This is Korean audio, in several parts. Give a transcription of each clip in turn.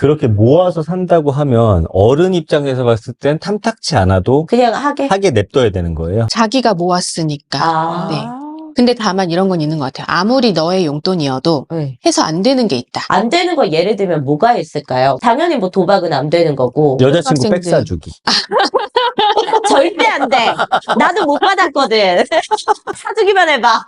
그렇게 모아서 산다고 하면 어른 입장에서 봤을 땐 탐탁치 않아도 그냥 하게 냅둬야 되는 거예요. 자기가 모았으니까. 아. 네. 근데 다만 이런 건 있는 것 같아요. 아무리 너의 용돈이어도 네. 해서 안 되는 게 있다. 안 되는 거 예를 들면 뭐가 있을까요? 당연히 뭐 도박은 안 되는 거고. 여자친구 학생들. 백 사주기. 절대 안 돼. 나도 못 받았거든. 사주기만 해봐.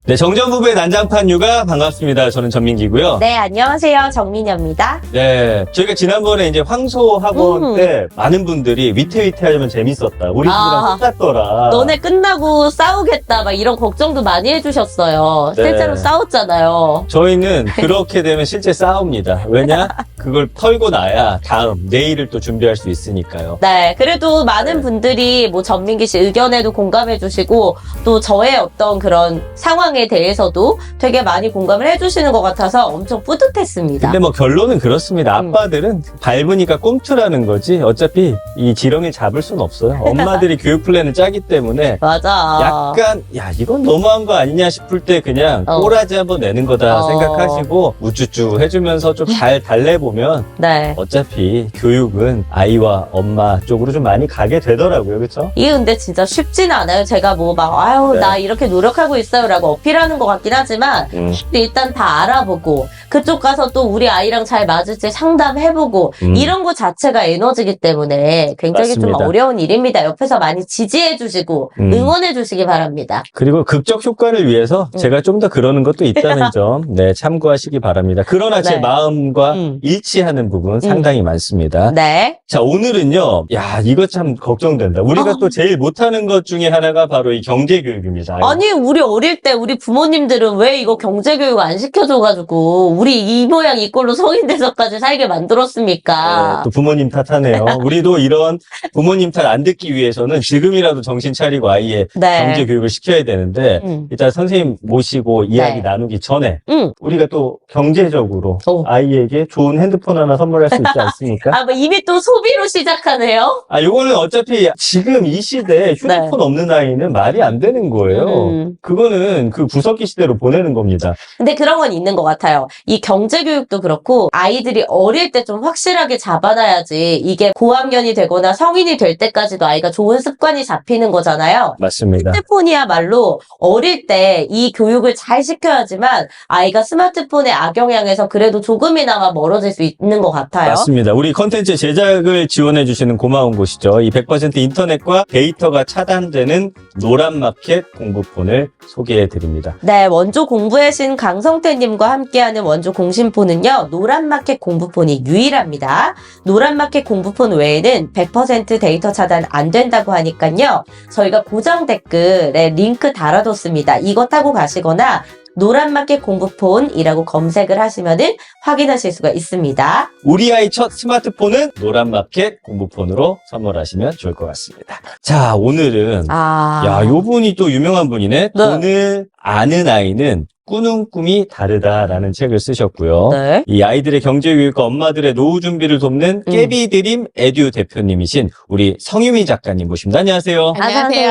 네, 정전부부의 난장판 육아 반갑습니다. 저는 전민기고요. 네, 안녕하세요. 정민여입니다. 네, 저희가 지난번에 이제 황소 학원 때 많은 분들이 위태위태하면 재밌었다. 우리 집이랑 똑같더라. 너네 끝나고 싸우겠다. 막 이런 걱정도 많이 해주셨어요. 네. 실제로 싸웠잖아요. 저희는 그렇게 되면 실제 싸웁니다. 왜냐? 그걸 털고 나야 다음 내일을 또 준비할 수 있으니까요. 네, 그래도 많은 분들이 뭐 전민기 씨 의견에도 공감해주시고 또 저의 어떤 그런 상황에 대해서도 되게 많이 공감을 해주시는 것 같아서 엄청 뿌듯했습니다. 근데 뭐 결론은 그렇습니다. 아빠들은 밟으니까 꼼투라는 거지 어차피 이 지렁이 잡을 순 없어요. 엄마들이 교육 플랜을 짜기 때문에 맞아. 약간 야 이건 너무한 거 아니냐 싶을 때 그냥 꼬라지 한번 내는 거다 생각하시고 우쭈쭈 해주면서 좀 잘 달래보면 네. 어차피 교육은 아이와 엄마 쪽으로 좀 많이 가게 되더라고요. 그렇죠? 이게 근데 진짜 쉽지는 않아요. 제가 뭐 막 아유 네. 나 이렇게 노력하고 있어요라고 어필하는 것 같긴 하지만 일단 다 알아보고 그쪽 가서 또 우리 아이랑 잘 맞을지 상담해보고 이런 거 자체가 에너지기 때문에 굉장히 맞습니다. 좀 어려운 일입니다. 옆에서 많이 지지해주시고 응원해주시기 바랍니다. 그리고 극적 효과를 위해서 제가 좀 더 그러는 것도 있다는 점, 네, 참고하시기 바랍니다. 그러나 제 네. 마음과 일치하는 부분 상당히 많습니다. 네. 자, 오늘은요, 야, 이거 참 걱정된다. 우리가 또 제일 못하는 것 중에 하나가 바로 이 경제교육입니다. 아니 우리 어릴 때 우리 부모님들은 왜 이거 경제교육 안 시켜줘가지고 우리 이 모양 이 꼴로 성인 돼서까지 살게 만들었습니까? 네, 또 부모님 탓하네요. 우리도 이런 부모님 탓 안 듣기 위해서는 지금이라도 정신 차리고 아이의 네. 경제교육을 시켜야 되는데 일단 선생님 모시고 이야기 네. 나누기 전에 우리가 또 경제적으로 아이에게 좋은 핸드폰 하나 선물할 수 있지 않습니까? 아, 뭐 이미 또 소비로 시작하네요. 아, 요거는 어차피 지금 이 시대에 휴대폰 없는 아이는 말이 안 되는 거예요. 그거는 그 구석기 시대로 보내는 겁니다. 근데 그런 건 있는 것 같아요. 이 경제교육도 그렇고 아이들이 어릴 때 좀 확실하게 잡아놔야지 이게 고학년이 되거나 성인이 될 때까지도 아이가 좋은 습관이 잡히는 거잖아요. 맞습니다. 스마트폰이야말로 어릴 때 이 교육을 잘 시켜야지만 아이가 스마트폰의 악영향에서 그래도 조금이나마 멀어질 수 있는 것 같아요. 맞습니다. 우리 컨텐츠 제작을 지원해 주시는 고마운 곳이죠. 이 100% 인터넷과 데이터가 차단되는 노란마켓 공부폰을 소개해 드립니다. 네, 원조 공부의 신 강성태님과 함께하는 원조 공신폰은요, 노란마켓 공부폰이 유일합니다. 노란마켓 공부폰 외에는 100% 데이터 차단 안 된다고 하니까요, 저희가 고정 댓글에 링크 달아뒀습니다. 이거 타고 가시거나 노란마켓 공부폰이라고 검색을 하시면은 확인하실 수가 있습니다. 우리 아이 첫 스마트폰은 노란마켓 공부폰으로 선물하시면 좋을 것 같습니다. 자, 오늘은 야, 요 분이 또 유명한 분이네. 돈을 아는 아이는 꾸는 꿈이 다르다라는 책을 쓰셨고요. 네. 이 아이들의 경제교육과 엄마들의 노후 준비를 돕는 깨비드림 에듀 대표님이신 우리 성유미 작가님 모십니다. 안녕하세요. 안녕하세요.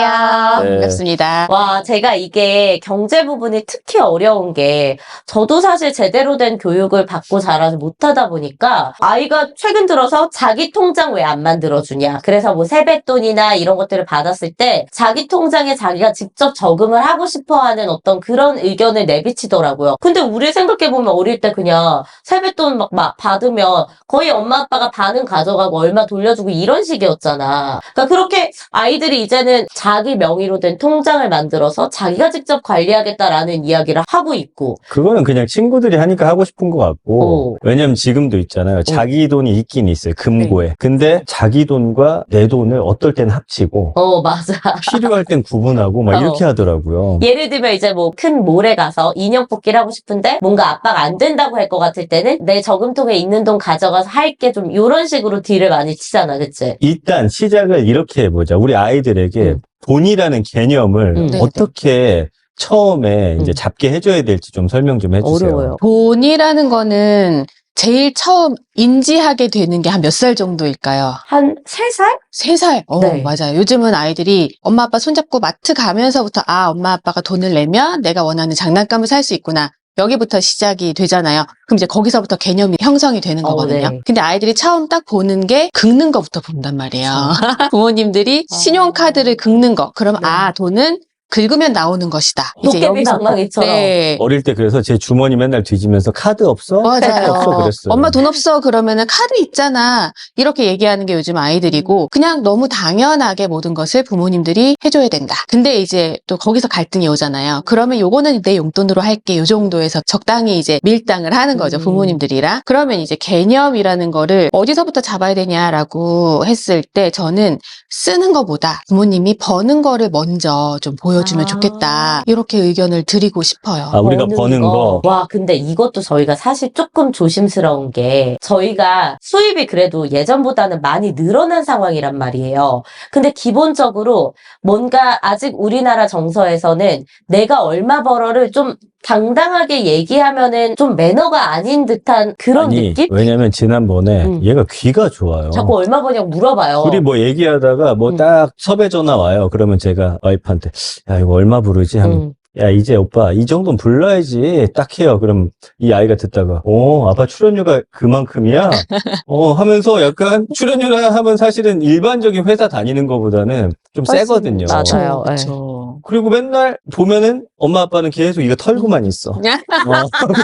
네. 반갑습니다. 와, 제가 이게 경제 부분이 특히 어려운 게 저도 사실 제대로 된 교육을 받고 자라지 못하다 보니까 아이가 최근 들어서 자기 통장 왜 안 만들어주냐. 그래서 뭐 세뱃돈이나 이런 것들을 받았을 때 자기 통장에 자기가 직접 저금을 하고 싶어하는 어떤 그런 의견을 내비치더라고요. 근데 우리 생각해보면 어릴 때 그냥 세뱃돈 막 받으면 거의 엄마 아빠가 반은 가져가고 얼마 돌려주고 이런 식이었잖아. 그러니까 그렇게 아이들이 이제는 자기 명의로 된 통장을 만들어서 자기가 직접 관리하겠다라는 이야기를 하고 있고. 그거는 그냥 친구들이 하니까 하고 싶은 것 같고 왜냐면 지금도 있잖아요. 자기 돈이 있긴 있어요. 금고에. 근데 자기 돈과 내 돈을 어떨 땐 합치고 맞아. 필요할 땐 구분하고 막 이렇게 하더라고요. 예를 들면 이제 뭐 큰 몰에 가서 인형 뽑기를 하고 싶은데 뭔가 아빠가 안 된다고 할 것 같을 때는 내 저금통에 있는 돈 가져가서 할게 좀 이런 식으로 딜을 많이 치잖아. 그치? 일단 시작을 이렇게 해보자. 우리 아이들에게 돈이라는 개념을 어떻게 처음에 이제 잡게 해줘야 될지 좀 설명 좀 해주세요. 어려워요. 돈이라는 거는 제일 처음 인지하게 되는 게 한 몇 살 정도일까요? 한 3살? 3살? 네. 맞아요. 요즘은 아이들이 엄마 아빠 손잡고 마트 가면서부터 엄마 아빠가 돈을 내면 내가 원하는 장난감을 살 수 있구나. 여기부터 시작이 되잖아요. 그럼 이제 거기서부터 개념이 형성이 되는 거거든요. 네. 근데 아이들이 처음 딱 보는 게 긁는 거부터 본단 말이에요. 부모님들이 신용카드를 긁는 거. 그럼 네. 돈은 긁으면 나오는 것이다. 도깨비 방망이처럼. 네. 어릴 때 그래서 제 주머니 맨날 뒤지면서 카드 없어? 카드 맞아요. 없어 그랬어요. 엄마 돈 없어 그러면은 카드 있잖아. 이렇게 얘기하는 게 요즘 아이들이고 그냥 너무 당연하게 모든 것을 부모님들이 해줘야 된다. 근데 이제 또 거기서 갈등이 오잖아요. 그러면 요거는 내 용돈으로 할게. 요 정도에서 적당히 이제 밀당을 하는 거죠. 부모님들이랑. 그러면 이제 개념이라는 거를 어디서부터 잡아야 되냐라고 했을 때 저는 쓰는 거보다 부모님이 버는 거를 먼저 좀 보여주면 좋겠다. 이렇게 의견을 드리고 싶어요. 우리가 버는 거. 와, 근데 이것도 저희가 사실 조금 조심스러운 게 저희가 수입이 그래도 예전보다는 많이 늘어난 상황이란 말이에요. 근데 기본적으로 뭔가 아직 우리나라 정서에서는 내가 얼마 벌어를 좀 당당하게 얘기하면은 좀 매너가 아닌 듯한 그런 느낌? 왜냐면 지난번에 얘가 귀가 좋아요. 자꾸 얼마 버냐고 물어봐요. 우리 뭐 얘기하다가 뭐 딱 섭외 전화 와요. 그러면 제가 와이프한테 야 이거 얼마 부르지? 하면 야 이제 오빠 이 정도는 불러야지 딱 해요. 그럼 이 아이가 듣다가 아빠 출연료가 그만큼이야? 하면서 약간 출연료라 하면 사실은 일반적인 회사 다니는 것보다는 좀 세거든요. 맞아요. 그렇죠. 그리고 맨날 보면은 엄마 아빠는 계속 이거 털고만 있어.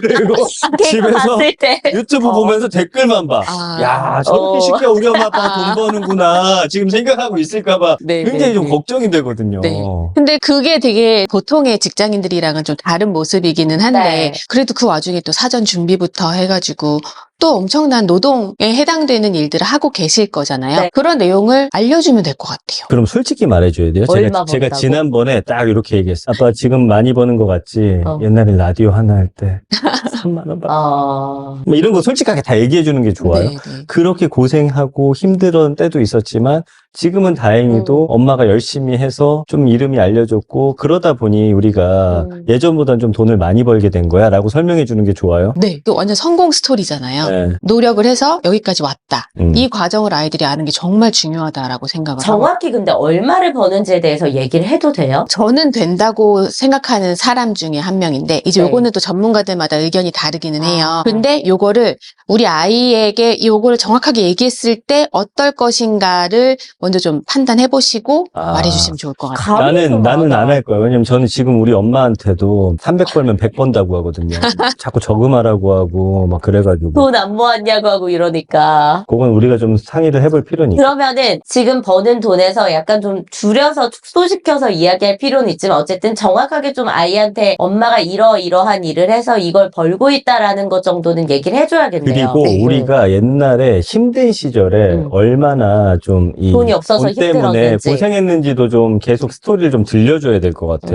그리고 걔가 집에서 봤을 때 유튜브 보면서 댓글만 봐. 야, 저렇게 쉽게 우리 엄마 아빠가 돈 버는구나. 지금 생각하고 있을까봐 네, 굉장히 네, 좀 네. 걱정이 되거든요. 네. 근데 그게 되게 보통의 직장인들이랑은 좀 다른 모습이기는 한데 네. 그래도 그 와중에 또 사전 준비부터 해가지고 또 엄청난 노동에 해당되는 일들을 하고 계실 거잖아요. 네. 그런 내용을 알려주면 될 것 같아요. 그럼 솔직히 말해줘야 돼요. 얼마 제가 번다고? 지난번에 딱 이렇게 얘기했어. 아빠 지금 많이 버는 것 같지? 옛날에 라디오 하나 할 때 3만 원 받. 뭐 이런 거 솔직하게 다 얘기해주는 게 좋아요. 네, 네. 그렇게 고생하고 힘들었던 때도 있었지만 지금은 다행히도 엄마가 열심히 해서 좀 이름이 알려졌고 그러다 보니 우리가 예전보다는 좀 돈을 많이 벌게 된 거야 라고 설명해 주는 게 좋아요. 네, 그 완전 성공 스토리잖아요. 네. 노력을 해서 여기까지 왔다. 음. 이 과정을 아이들이 아는 게 정말 중요하다라고 생각을 하고 정확히 근데 얼마를 버는지에 대해서 얘기를 해도 돼요? 저는 된다고 생각하는 사람 중에 한 명인데 이제 네. 요거는 또 전문가들마다 의견이 다르기는 해요. 근데 요거를 우리 아이에게 요거를 정확하게 얘기했을 때 어떨 것인가를 먼저 좀 판단해 보시고 말해주시면 좋을 것 같아요. 나는 안 할 거야. 왜냐면 저는 지금 우리 엄마한테도 300 벌면 100 번다고 하거든요. 자꾸 저금하라고 하고 막 그래가지고. 돈 안 모았냐고 하고 이러니까. 그건 우리가 좀 상의를 해볼 필요니까. 그러면은 지금 버는 돈에서 약간 좀 줄여서 축소시켜서 이야기할 필요는 있지만 어쨌든 정확하게 좀 아이한테 엄마가 이러이러한 일을 해서 이걸 벌고 있다라는 것 정도는 얘기를 해줘야겠네요. 그리고 우리가 옛날에 힘든 시절에 얼마나 좀 이 돈이 없어서 돈 때문에 힘들었는지. 고생했는지도 좀 계속 스토리를 좀 들려줘야 될 것 같아.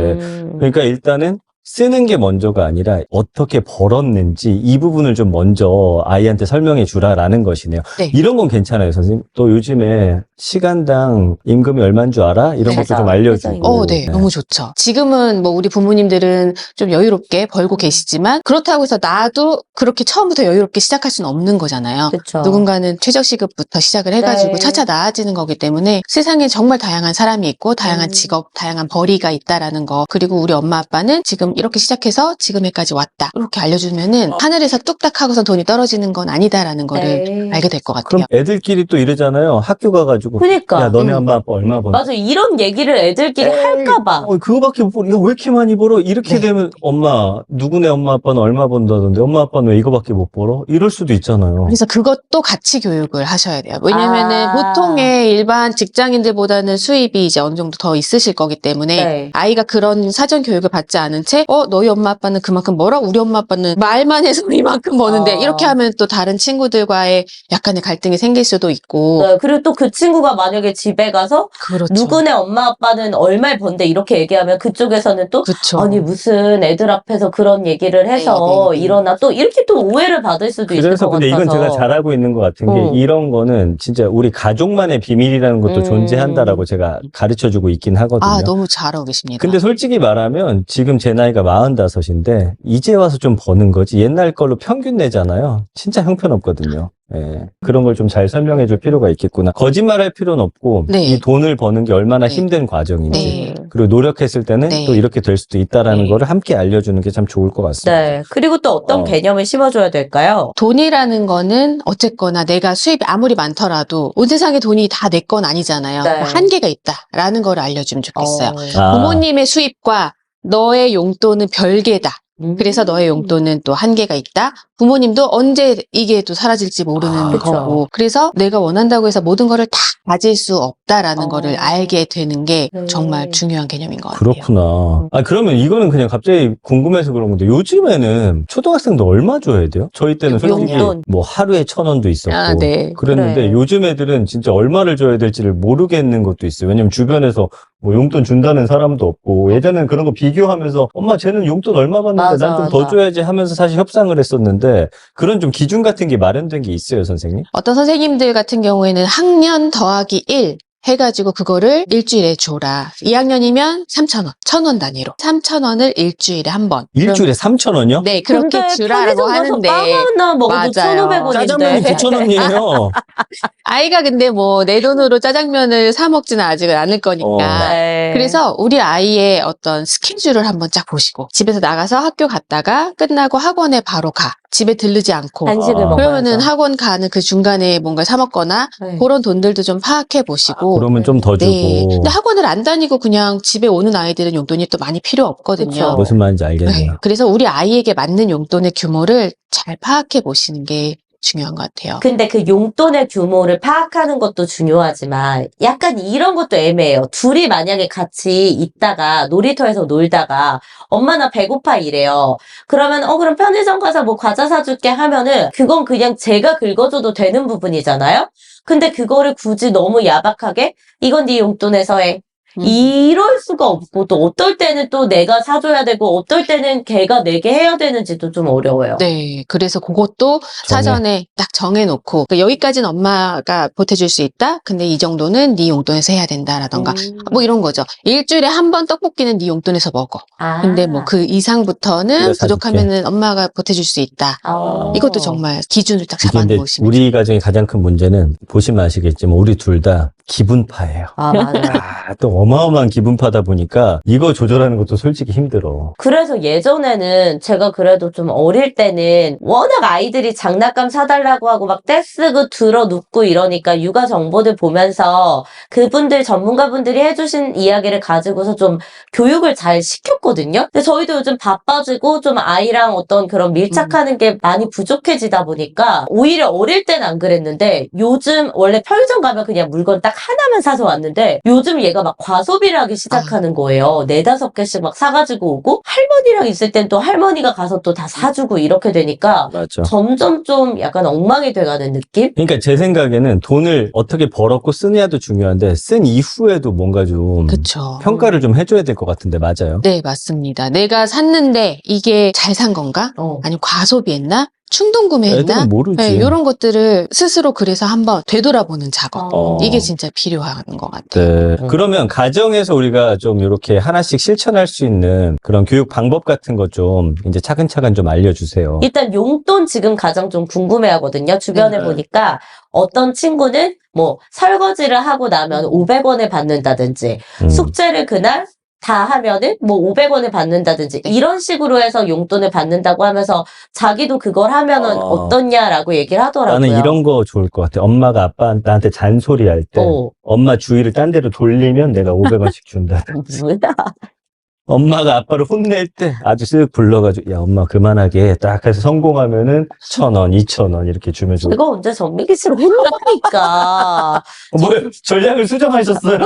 그러니까 일단은 쓰는 게 먼저가 아니라 어떻게 벌었는지 이 부분을 좀 먼저 아이한테 설명해 주라라는 것이네요. 네. 이런 건 괜찮아요, 선생님. 또 요즘에 시간당 임금이 얼마인 줄 알아? 이런 것도 좀 알려주고. 네, 너무 좋죠. 지금은 뭐 우리 부모님들은 좀 여유롭게 벌고 계시지만 그렇다고 해서 나도 그렇게 처음부터 여유롭게 시작할 수는 없는 거잖아요. 그쵸. 누군가는 최저시급부터 시작을 해가지고 네. 차차 나아지는 거기 때문에 세상에 정말 다양한 사람이 있고 다양한 직업, 다양한 벌이가 있다라는 거. 그리고 우리 엄마 아빠는 지금 이렇게 시작해서 지금에까지 왔다. 이렇게 알려주면은 하늘에서 뚝딱 하고서 돈이 떨어지는 건 아니다라는 거를 알게 될 것 같아요. 그럼 애들끼리 또 이러잖아요. 학교 가가지고. 그러니까. 야, 너네 엄마 아빠 얼마 버는 맞아, 이런 얘기를 애들끼리 할까봐. 그거밖에 못 벌어. 야, 왜 이렇게 많이 벌어? 이렇게 되면 엄마, 누구네 엄마 아빠는 얼마 번다던데 엄마 아빠는 왜 이거밖에 못 벌어? 이럴 수도 있잖아요. 그래서 그것도 같이 교육을 하셔야 돼요. 왜냐면은 보통의 일반 직장인들보다는 수입이 이제 어느 정도 더 있으실 거기 때문에 아이가 그런 사전 교육을 받지 않은 채 너희 엄마 아빠는 그만큼 벌어? 우리 엄마 아빠는 말만 해서 이만큼 버는데 이렇게 하면 또 다른 친구들과의 약간의 갈등이 생길 수도 있고 네, 그리고 또 그 친구가 만약에 집에 가서 그렇죠. 누구네 엄마 아빠는 얼마를 번데 이렇게 얘기하면 그쪽에서는 또 그쵸. 아니 무슨 애들 앞에서 그런 얘기를 해서 네. 일어나 또 이렇게 또 오해를 받을 수도 있을 그래서 것 근데 같아서. 이건 제가 잘하고 있는 것 같은 게 이런 거는 진짜 우리 가족만의 비밀이라는 것도 존재한다라고 제가 가르쳐주고 있긴 하거든요. 너무 잘하고 계십니다. 근데 솔직히 말하면 지금 제 나이가 나이가 45인데 이제 와서 좀 버는 거지 옛날 걸로 평균 내잖아요. 진짜 형편없거든요. 예. 그런 걸 좀 잘 설명해 줄 필요가 있겠구나. 거짓말할 필요는 없고 네. 이 돈을 버는 게 얼마나 네. 힘든 과정인지 네. 그리고 노력했을 때는 네. 또 이렇게 될 수도 있다라는 네. 거를 함께 알려주는 게 참 좋을 것 같습니다. 네. 그리고 또 어떤 개념을 심어줘야 될까요? 돈이라는 거는 어쨌거나 내가 수입이 아무리 많더라도 온 세상의 돈이 다 내 건 아니잖아요. 네. 뭐 한계가 있다라는 걸 알려주면 좋겠어요. 아. 부모님의 수입과 너의 용돈은 별개다. 그래서 너의 용돈은 또 한계가 있다. 부모님도 언제 이게 또 사라질지 모르는 그쵸. 거고. 그래서 내가 원한다고 해서 모든 거를 다 가질 수 없다라는 거를 알게 되는 게 네. 정말 중요한 개념인 것 같아요. 그렇구나. 아, 그러면 이거는 그냥 갑자기 궁금해서 그런 건데, 요즘에는 초등학생도 얼마 줘야 돼요? 저희 때는 솔직히 용돈. 뭐 하루에 1,000원도 있었고. 아, 네. 그랬는데 그래. 요즘 애들은 진짜 얼마를 줘야 될지를 모르겠는 것도 있어요. 왜냐면 주변에서 뭐 용돈 준다는 사람도 없고, 예전에는 그런 거 비교하면서 엄마 쟤는 용돈 얼마 받는데 맞아, 난 좀 더 맞아. 줘야지 하면서 사실 협상을 했었는데, 그런 좀 기준 같은 게 마련된 게 있어요, 선생님? 어떤 선생님들 같은 경우에는 학년 더하기 1 해가지고 그거를 일주일에 줘라. 2학년이면 3,000원, 1,000원 단위로. 3,000원을 일주일에 한 번. 일주일에 3,000원이요? 네, 그렇게 근데 주라라고 편의점 가서 하는데. 빵 하나 먹어도 맞아요. 1,500원인데. 짜장면이 9,000원이에요. 아이가 근데 뭐 내 돈으로 짜장면을 사 먹지는 아직은 않을 거니까. 네. 그래서 우리 아이의 어떤 스케줄을 한번 쫙 보시고 집에서 나가서 학교 갔다가 끝나고 학원에 바로 가. 집에 들르지 않고. 간식을 아. 먹어야죠. 그러면은 학원 가는 그 중간에 뭔가 사 먹거나 네. 그런 돈들도 좀 파악해 보시고. 그러면 좀 더 주고. 네. 근데 학원을 안 다니고 그냥 집에 오는 아이들은 용돈이 또 많이 필요 없거든요. 그쵸. 무슨 말인지 알겠네요. 네. 그래서 우리 아이에게 맞는 용돈의 규모를 잘 파악해 보시는 게 중요한 것 같아요. 근데 그 용돈의 규모를 파악하는 것도 중요하지만 약간 이런 것도 애매해요. 둘이 만약에 같이 있다가 놀이터에서 놀다가 엄마 나 배고파 이래요. 그러면 그럼 편의점 가서 뭐 과자 사줄게 하면은 그건 그냥 제가 긁어줘도 되는 부분이잖아요. 근데 그거를 굳이 너무 야박하게 이건 네 용돈에서 해. 이럴 수가 없고 또 어떨 때는 또 내가 사줘야 되고 어떨 때는 걔가 내게 해야 되는지도 좀 어려워요. 네, 그래서 그것도 사전에 딱 정해놓고 그러니까 여기까지는 엄마가 보태줄 수 있다. 근데 이 정도는 네 용돈에서 해야 된다라던가 뭐 이런 거죠. 일주일에 한 번 떡볶이는 네 용돈에서 먹어. 아. 근데 뭐 그 이상부터는 내가 사줄게. 부족하면은 엄마가 보태줄 수 있다. 이것도 정말 기준을 딱 이게 이제 잡아놓으시면 우리 가정의 가장 큰 문제는 보시면 아시겠지만 우리 둘 다 기분파예요. 아, 맞아요. 또 어마어마한 기분파다 보니까 이거 조절하는 것도 솔직히 힘들어. 그래서 예전에는 제가 그래도 좀 어릴 때는 워낙 아이들이 장난감 사달라고 하고 막 떼쓰고 들어 눕고 이러니까 육아 정보들 보면서 그분들 전문가분들이 해주신 이야기를 가지고서 좀 교육을 잘 시켰거든요. 근데 저희도 요즘 바빠지고 좀 아이랑 어떤 그런 밀착하는 게 많이 부족해지다 보니까 오히려 어릴 땐 안 그랬는데 요즘 원래 편의점 가면 그냥 물건 딱 하나만 사서 왔는데 요즘 얘가 막 과소비를 하기 시작하는 거예요. 4-5개씩 막 사가지고 오고 할머니랑 있을 땐 또 할머니가 가서 또 다 사주고 이렇게 되니까 맞죠. 점점 좀 약간 엉망이 돼가는 느낌? 그러니까 제 생각에는 돈을 어떻게 벌었고 쓰느냐도 중요한데 쓴 이후에도 뭔가 좀 그쵸. 평가를 좀 해줘야 될 것 같은데 맞아요? 네, 맞습니다. 내가 샀는데 이게 잘 산 건가? 아니면 과소비했나? 충동 구매했나? 애들은 모르지. 네, 이런 것들을 스스로 그래서 한번 되돌아보는 작업. 이게 진짜 필요한 것 같아요. 네. 그러면 가정에서 우리가 좀 이렇게 하나씩 실천할 수 있는 그런 교육 방법 같은 거 좀 이제 차근차근 좀 알려주세요. 일단 용돈 지금 가장 좀 궁금해하거든요. 주변에 네. 보니까 어떤 친구는 뭐 설거지를 하고 나면 500원을 받는다든지 숙제를 그날 다 하면은 뭐 500원을 받는다든지 이런 식으로 해서 용돈을 받는다고 하면서 자기도 그걸 하면은 어떻냐라고 얘기를 하더라고요. 나는 이런 거 좋을 것 같아. 엄마가 나한테 잔소리할 때 엄마 주의를 딴 데로 돌리면 내가 500원씩 준다. 뭐야? 엄마가 아빠를 혼낼 때 아주 쓱 불러가지고 야 엄마 그만하게 딱 해서 성공하면은 1,000원, 2,000원 이렇게 주면 좋을 제가 언제 전민기 씨를 혼납니까? 뭐예요? 전략을 수정하셨어요?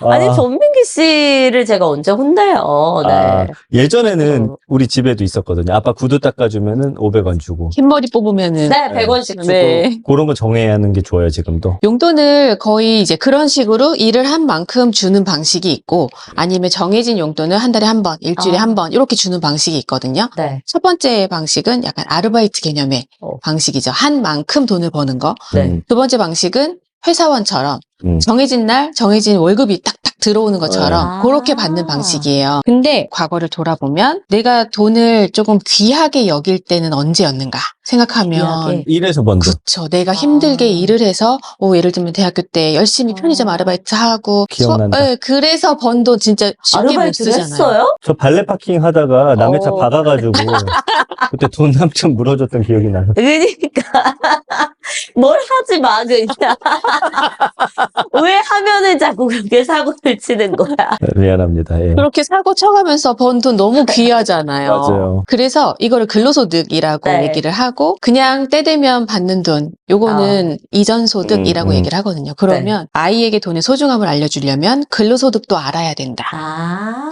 아니 전민기 씨를 제가 언제 혼내요? 네. 예전에는 우리 집에도 있었거든요. 아빠 구두 닦아주면은 500원 주고. 흰머리 뽑으면은. 네, 100원씩 주고. 네. 그런 거 정해야 하는 게 좋아요, 지금도. 용돈을 거의 이제 그런 식으로 일을 한 만큼 주는 방식이 있고 아니면 정해진 용돈을 한 달에 한 번, 일주일에 한 번 이렇게 주는 방식이 있거든요. 네. 첫 번째 방식은 약간 아르바이트 개념의 방식이죠. 한 만큼 돈을 버는 거. 네. 두 번째 방식은 회사원처럼 정해진 날 정해진 월급이 딱딱 들어오는 것처럼 그렇게 받는 방식이에요. 근데 과거를 돌아보면 내가 돈을 조금 귀하게 여길 때는 언제였는가 생각하면 귀하게. 일해서 번 돈. 그렇죠. 내가 힘들게 일을 해서 예를 들면 대학교 때 열심히 편의점 아르바이트 하고 기억난다. 네, 그래서 번 돈 진짜 쉽게 못 아르바이트를 쓰잖아요. 했어요? 저 발레 파킹 하다가 남의 차 박아가지고 그때 돈 삼천 물어줬던 기억이 나요. 그러니까 뭘 하지 마 그냥. 왜 하면은 자꾸 그렇게 사고를 치는 거야? 미안합니다. 예. 그렇게 사고 쳐가면서 번 돈 너무 귀하잖아요. 맞아요. 그래서 이거를 근로소득이라고 네. 얘기를 하고 그냥 때 되면 받는 돈 요거는 이전소득이라고 얘기를 하거든요. 그러면 아이에게 돈의 소중함을 알려주려면 근로소득도 알아야 된다.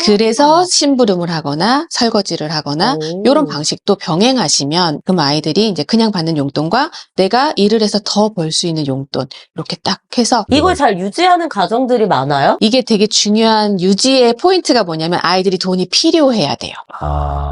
그래서 심부름을 하거나 설거지를 하거나 이런 방식도 병행하시면 그럼 아이들이 이제 그냥 받는 용돈과 내가 일을 해서 더 벌 수 있는 용돈 이렇게 딱 해서 이걸 잘 유지하는 가정들이 많아요? 이게 되게 중요한 유지의 포인트가 뭐냐면 아이들이 돈이 필요해야 돼요.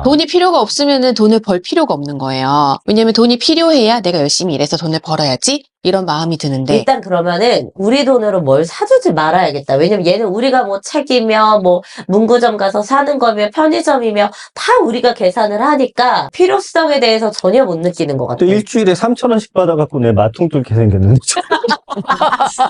돈이 필요가 없으면은 돈을 벌 필요가 없는 거예요. 왜냐면 돈이 필요해야 내가 열심히 일해서 돈을 벌어야지 이런 마음이 드는데 일단 그러면은 우리 돈으로 뭘 사주지 말아야겠다. 왜냐면 얘는 우리가 뭐 책이며 뭐 문구점 가서 사는 거며 편의점이며 다 우리가 계산을 하니까 필요성에 대해서 전혀 못 느끼는 것 또 같아요. 일주일에 3,000원씩 받아갖고 내 마퉁 뚫게 생겼는데.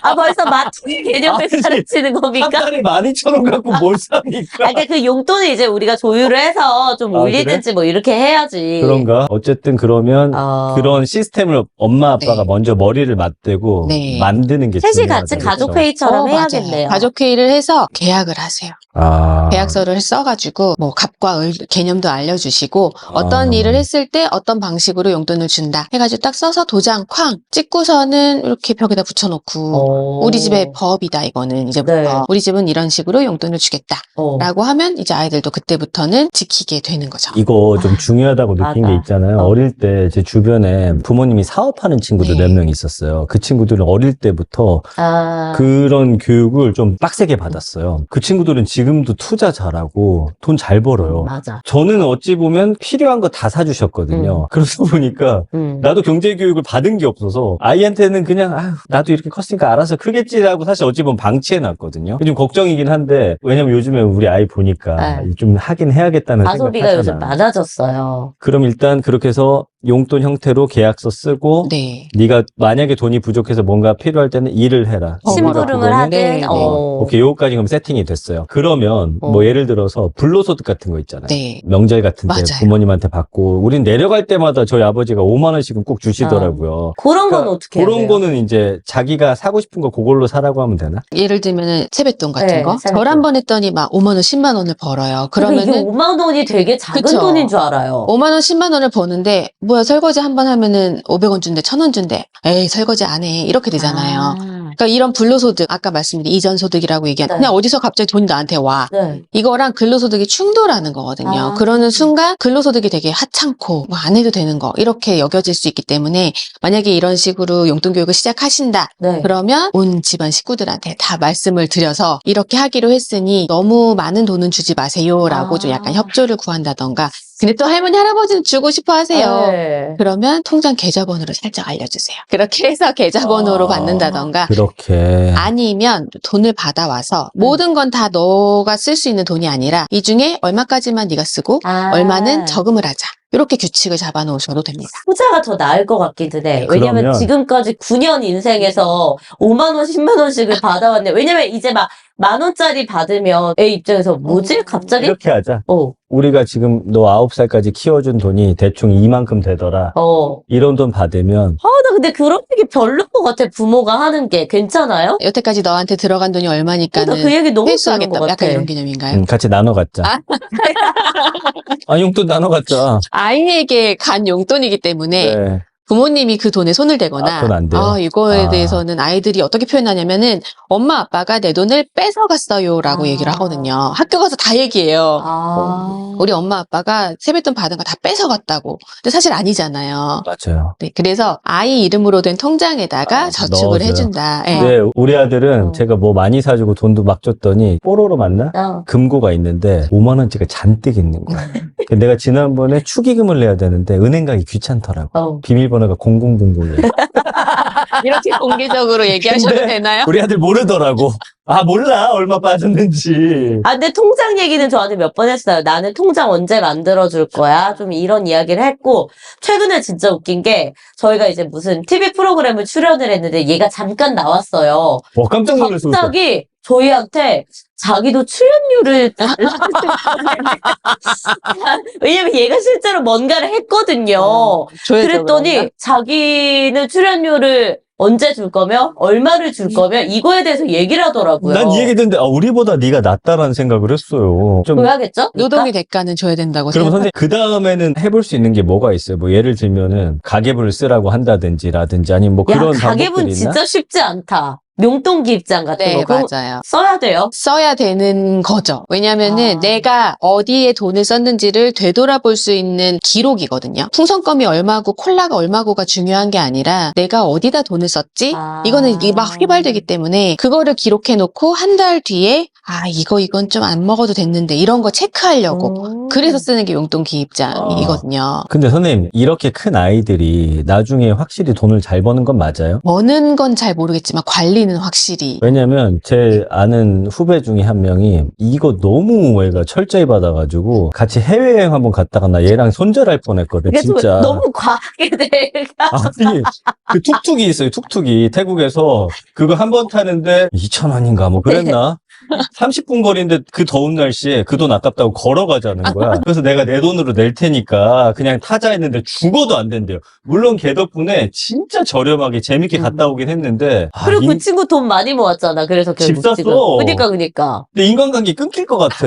아 벌써 마트의 개념을 아니, 가르치는 한 겁니까? 달에 12,000원 갖고 뭘 삽니까? 그러니까 그 용돈을 이제 우리가 조율을 해서 좀 아, 올리든지 뭐 이렇게 해야지. 그런가? 어쨌든 그러면 그런 시스템을 엄마 아빠가 네. 먼저 머리를 맞대고 네. 만드는 게 셋이 중요하다. 같이 그렇죠? 가족 회의처럼 맞아요. 해야겠네요. 가족 회의를 해서 계약을 하세요. 계약서를 써가지고 뭐 갑과 을 개념도 알려주시고 어떤 일을 했을 때 어떤 방식으로 용돈을 준다 해가지고 딱 써서 도장 쾅 찍고서는 이렇게 벽에다 붙여놓고 우리 집의 법이다 이거는 이제부터 네. 우리 집은 이런 식으로 용돈을 주겠다라고 하면 이제 아이들도 그때부터는 지키게 되는 거죠. 이거 좀 중요하다고 느낀 맞아. 게 있잖아요. 어릴 때 제 주변에 부모님이 사업하는 친구들 네. 몇 명 있었어요. 그 친구들은 어릴 때부터 아, 그런 교육을 좀 빡세게 받았어요. 그 친구들은 지금도 투자 잘하고 돈 잘 벌어요. 맞아. 저는 어찌 보면 필요한 거 다 사주셨거든요. 그러다 보니까 나도 경제교육을 받은 게 없어서 아이한테는 그냥 나도 이렇게 컸으니까 알아서 크겠지라고 사실 어찌 보면 방치해놨거든요. 좀 걱정이긴 한데 왜냐면 요즘에 우리 아이 보니까 좀 하긴 해야겠다는 가소비가 요즘 생각하잖아. 많아졌어요. 그럼 일단 그렇게 해서 용돈 형태로 계약서 쓰고 네. 네가 만약에 돈이 부족해서 뭔가 필요할 때는 일을 해라. 심부름을 하든 네. 오케이, 요거까지 그럼 세팅이 됐어요. 그러면 뭐 예를 들어서 불로소득 같은 거 있잖아요. 네. 명절 같은 때 맞아요. 부모님한테 받고 우린 내려갈 때마다 저희 아버지가 5만 원씩은 꼭 주시더라고요. 그런 건 어떻게 해야 그런 돼요? 거는 이제 자기가 사고 싶은 거 그걸로 사라고 하면 되나? 예를 들면은 세뱃돈 같은 네, 거 세뱃돈. 절 한 번 했더니 막 5만 원, 10만 원을 벌어요. 그러면 이게 그러면은 5만 원이 되게 작은 그쵸. 돈인 줄 알아요. 5만 원, 10만 원을 버는데 뭐야 설거지 한 번 하면은 500원 준대, 1000원 준대. 에이 설거지 안 해. 이렇게 되잖아요. 그러니까 이런 불로소득 아까 말씀드린 이전소득이라고 얘기한 네. 그냥 어디서 갑자기 돈이 나한테 와. 네. 이거랑 근로소득이 충돌하는 거거든요. 그러는 순간 근로소득이 되게 하찮고 뭐 안 해도 되는 거 이렇게 여겨질 수 있기 때문에 만약에 이런 식으로 용돈교육을 시작하신다. 네. 그러면 온 집안 식구들한테 다 말씀을 드려서 이렇게 하기로 했으니 너무 많은 돈은 주지 마세요라고 좀 약간 협조를 구한다던가. 근데 또 할머니 할아버지는 주고 싶어 하세요. 네. 그러면 통장 계좌번호를 살짝 알려주세요. 그렇게 해서 계좌번호로 받는다던가 그렇게. 아니면 돈을 받아와서 모든 건 다 너가 쓸 수 있는 돈이 아니라 이 중에 얼마까지만 네가 쓰고 얼마는 저금을 하자. 이렇게 규칙을 잡아놓으셔도 됩니다. 후자가 더 나을 것 같긴 해. 왜냐면 그러면- 지금까지 9년 인생에서 5만 원, 10만 원씩을 받아왔네. 왜냐면 이제 막 10,000원짜리 받으면 애 입장에서 뭐지? 갑자기? 이렇게 하자. 어. 우리가 지금 너 9살까지 키워준 돈이 대충 이만큼 되더라. 이런 돈 받으면 나 근데 그런 얘기 별로인 것 같아. 부모가 하는 게. 괜찮아요? 여태까지 너한테 들어간 돈이 나 얼마니까는 그 얘기 너무 좋은 회수하겠다. 것 같아. 약간 이런 개념인가요? 같이 나눠 갖자. 용돈 나눠 갖자. 아이에게 간 용돈이기 때문에 네. 부모님이 그 돈에 손을 대거나 그건 안 돼요? 이거에 대해서는 아이들이 어떻게 표현하냐면은 엄마 아빠가 내 돈을 뺏어갔어요라고 얘기를 하거든요. 학교 가서 다 얘기해요. 우리 엄마 아빠가 세뱃돈 받은 거 다 뺏어갔다고. 근데 사실 아니잖아요. 맞아요. 네, 그래서 아이 이름으로 된 통장에다가 저축을 넣어줘요. 해준다. 예. 네, 우리 아들은 제가 뭐 많이 사주고 돈도 막 줬더니 뽀로로 맞나? 금고가 있는데 5만 원짜리가 잔뜩 있는 거야. 내가 지난번에 축의금을 내야 되는데 은행 가기 귀찮더라고. 비밀번호가 0000이에요. 이렇게 공개적으로 얘기하셔도 되나요? 우리 아들 모르더라고. 아, 몰라. 얼마 빠졌는지. 아, 근데 통장 얘기는 저한테 몇 번 했어요. 나는 통장 언제 만들어줄 거야? 좀 이런 이야기를 했고, 최근에 진짜 웃긴 게, 저희가 이제 무슨 TV 프로그램을 출연을 했는데, 얘가 잠깐 나왔어요. 깜짝 놀랐어. 갑자기 저희한테 자기도 출연료를 달라고 왜냐면 얘가 실제로 뭔가를 했거든요. 그랬더니 자기는 출연료를 언제 줄 거며 얼마를 줄 거며 이거에 대해서 얘기를 하더라고요. 난 이 얘기 듣는데 우리보다 네가 낫다라는 생각을 했어요. 좀 그래야겠죠? 노동의 대가는 줘야 된다고 그럼 생각. 선생님 그 다음에는 해볼 수 있는 게 뭐가 있어요? 뭐 예를 들면은 가계부를 쓰라고 한다든지라든지 아니면 뭐 야, 그런 가계분 방법들이 있나? 진짜 쉽지 않다. 용돈기 입장 같은 네, 거. 그거 맞아요. 써야 돼요. 써야 되는 거죠. 왜냐면은 아. 내가 어디에 돈을 썼는지를 되돌아볼 수 있는 기록이거든요. 풍선껌이 얼마고 콜라가 얼마고가 중요한 게 아니라 내가 어디다 돈을 썼지? 아. 이거는 이게 막 휘발되기 때문에 그거를 기록해 놓고 한 달 뒤에 이건 좀 안 먹어도 됐는데 이런 거 체크하려고. 그래서 쓰는 게 용돈 기입장이거든요. 근데 선생님 이렇게 큰 아이들이 나중에 확실히 돈을 잘 버는 건 맞아요? 버는 건 잘 모르겠지만 관리는 확실히. 왜냐면 제 아는 후배 중에 한 명이 이거 너무 애가 철저히 받아가지고 같이 해외여행 한번 갔다가 나 얘랑 손절할 뻔했거든. 이게 좀 진짜. 너무 과하게 돼가. 아니, 그 툭툭이 있어요, 툭툭이. 태국에서 그거 한 번 타는데 2,000원인가 뭐 그랬나? 30분 거리인데 그 더운 날씨에 그 돈 아깝다고 걸어가자는 거야. 그래서 내가 내 돈으로 낼 테니까 그냥 타자 했는데 죽어도 안 된대요. 물론 걔 덕분에 진짜 저렴하게 재밌게 갔다 오긴 했는데. 그리고 그 친구 돈 많이 모았잖아. 그래서 집 결국 지금. 샀어. 그니까. 근데 인간관계 끊길 것 같아.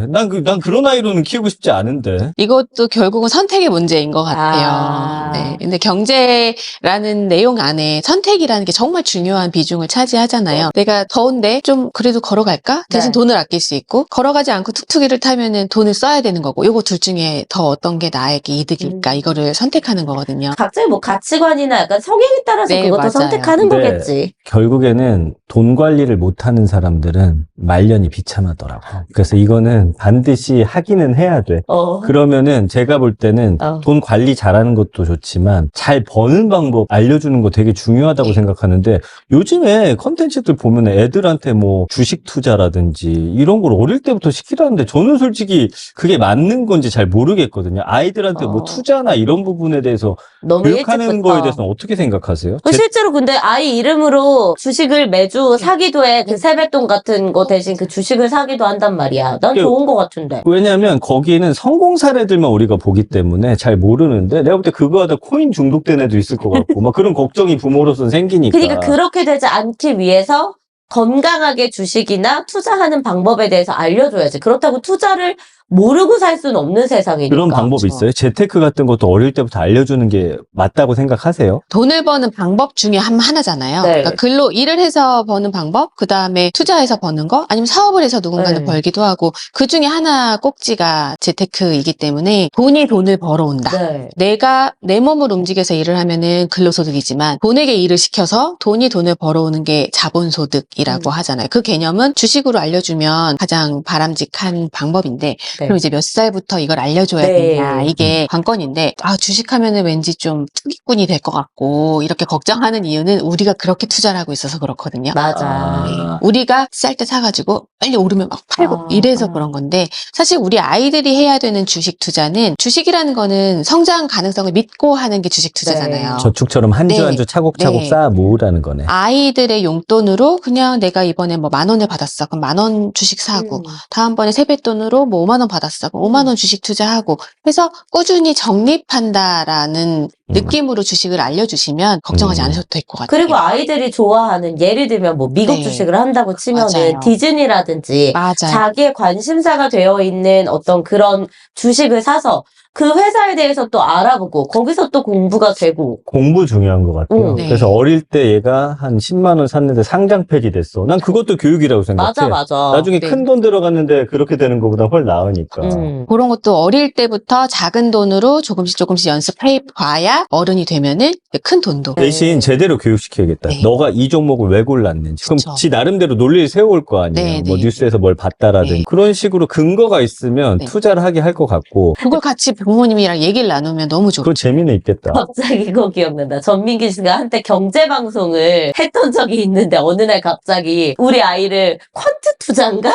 난 그런 아이로는 키우고 싶지 않은데. 이것도 결국은 선택의 문제인 것 같아요. 아. 네. 근데 경제라는 내용 안에 선택이라는 게 정말 중요한 비중을 차지하잖아요. 내가 더운데 좀 그래도 걸어갈까? 대신 네. 돈을 아낄 수 있고, 걸어가지 않고 툭툭이를 타면은 돈을 써야 되는 거고, 요거 둘 중에 더 어떤 게 나에게 이득일까? 이거를 선택하는 거거든요. 각자의 뭐 가치관이나 약간 성향에 따라서 네, 그것도 맞아요. 선택하는 근데 거겠지. 결국에는 돈 관리를 못하는 사람들은 말년이 비참하더라고. 그래서 이거는 반드시 하기는 해야 돼. 그러면은 제가 볼 때는 돈 관리 잘하는 것도 좋지만 잘 버는 방법 알려주는 거 되게 중요하다고 생각하는데 요즘에 컨텐츠들 보면 애들한테 뭐 주식 투자라든지 이런 걸 어릴 때부터 시키라는데 저는 솔직히 그게 맞는 건지 잘 모르겠거든요. 아이들한테 뭐 투자나 이런 부분에 대해서 너무 교육하는 일찍부터. 거에 대해서는 어떻게 생각하세요? 실제로 근데 아이 이름으로 주식을 매주 사기도 해. 그 세뱃돈 같은 거 대신 그 주식을 사기도 한단 말이야. 난 좋은 거 같은데. 왜냐하면 거기는 성공 사례들만 우리가 보기 때문에 잘 모르는데 내가 볼 때 그거 하다 코인 중독된 애도 있을 것 같고 막 그런 걱정이 부모로서는 생기니까. 그러니까 그렇게 되지 않기 위해서 건강하게 주식이나 투자하는 방법에 대해서 알려줘야지. 그렇다고 투자를 모르고 살 수는 없는 세상이니까. 그런 방법이 있어요? 재테크 같은 것도 어릴 때부터 알려주는 게 맞다고 생각하세요? 돈을 버는 방법 중에 하나잖아요. 네. 그러니까 글로 일을 해서 버는 방법, 그 다음에 투자해서 버는 거, 아니면 사업을 해서 누군가는 네. 벌기도 하고, 그 중에 하나 꼭지가 재테크이기 때문에 돈이 돈을 벌어온다. 네. 내가 내 몸을 움직여서 일을 하면은 근로소득이지만 돈에게 일을 시켜서 돈이 돈을 벌어오는 게 자본소득이라고 하잖아요. 그 개념은 주식으로 알려주면 가장 바람직한 방법인데 그럼 이제 몇 살부터 이걸 알려줘야 네. 되냐 이게 관건인데 주식하면은 왠지 좀 투기꾼이 될 것 같고 이렇게 걱정하는 이유는 우리가 그렇게 투자를 하고 있어서 그렇거든요. 맞아. 우리가 쌀 때 사가지고 빨리 오르면 막 팔고 이래서 그런 건데 사실 우리 아이들이 해야 되는 주식 투자는 주식이라는 거는 성장 가능성을 믿고 하는 게 주식 투자잖아요. 저축처럼 한 주 네. 한 주 차곡차곡 네. 쌓아 모으라는 거네. 아이들의 용돈으로 그냥 내가 이번에 뭐 10,000원을 받았어. 그럼 10,000원 주식 사고 다음번에 세뱃돈으로 뭐 5만 원 받았어. 그럼 5만 원 주식 투자하고 해서 꾸준히 적립한다라는 느낌으로 주식을 알려주시면 걱정하지 않으셔도 될 것 같아요. 그리고 아이들이 좋아하는 예를 들면 뭐 미국 네. 주식을 한다고 치면은 맞아요. 디즈니라든지 맞아요. 자기의 관심사가 되어 있는 어떤 그런 주식을 사서 그 회사에 대해서 또 알아보고 거기서 또 공부가 되고. 공부 중요한 것 같아요. 네. 그래서 어릴 때 얘가 한 10만 원 샀는데 상장 폐지됐어. 난 그것도 교육이라고 생각해. 맞아. 나중에 네. 큰 돈 들어갔는데 그렇게 되는 것보다 훨 나으니까. 그런 것도 어릴 때부터 작은 돈으로 조금씩 연습해 봐야 어른이 되면은 큰 돈도. 대신 제대로 교육시켜야겠다. 네. 너가 이 종목을 왜 골랐는지. 그럼 그쵸. 지 나름대로 논리를 세워올 거 아니에요. 네, 뭐 네. 뉴스에서 뭘 봤다라든지. 네. 그런 식으로 근거가 있으면 네. 투자를 하게 할 것 같고. 그걸 같이 부모님이랑 얘기를 나누면 너무 좋고. 그거 재미는 있겠다. 갑자기 이거 기억난다. 전민기 씨가 한때 경제방송을 했던 적이 있는데 어느 날 갑자기 우리 아이를 퀀트 투자인가?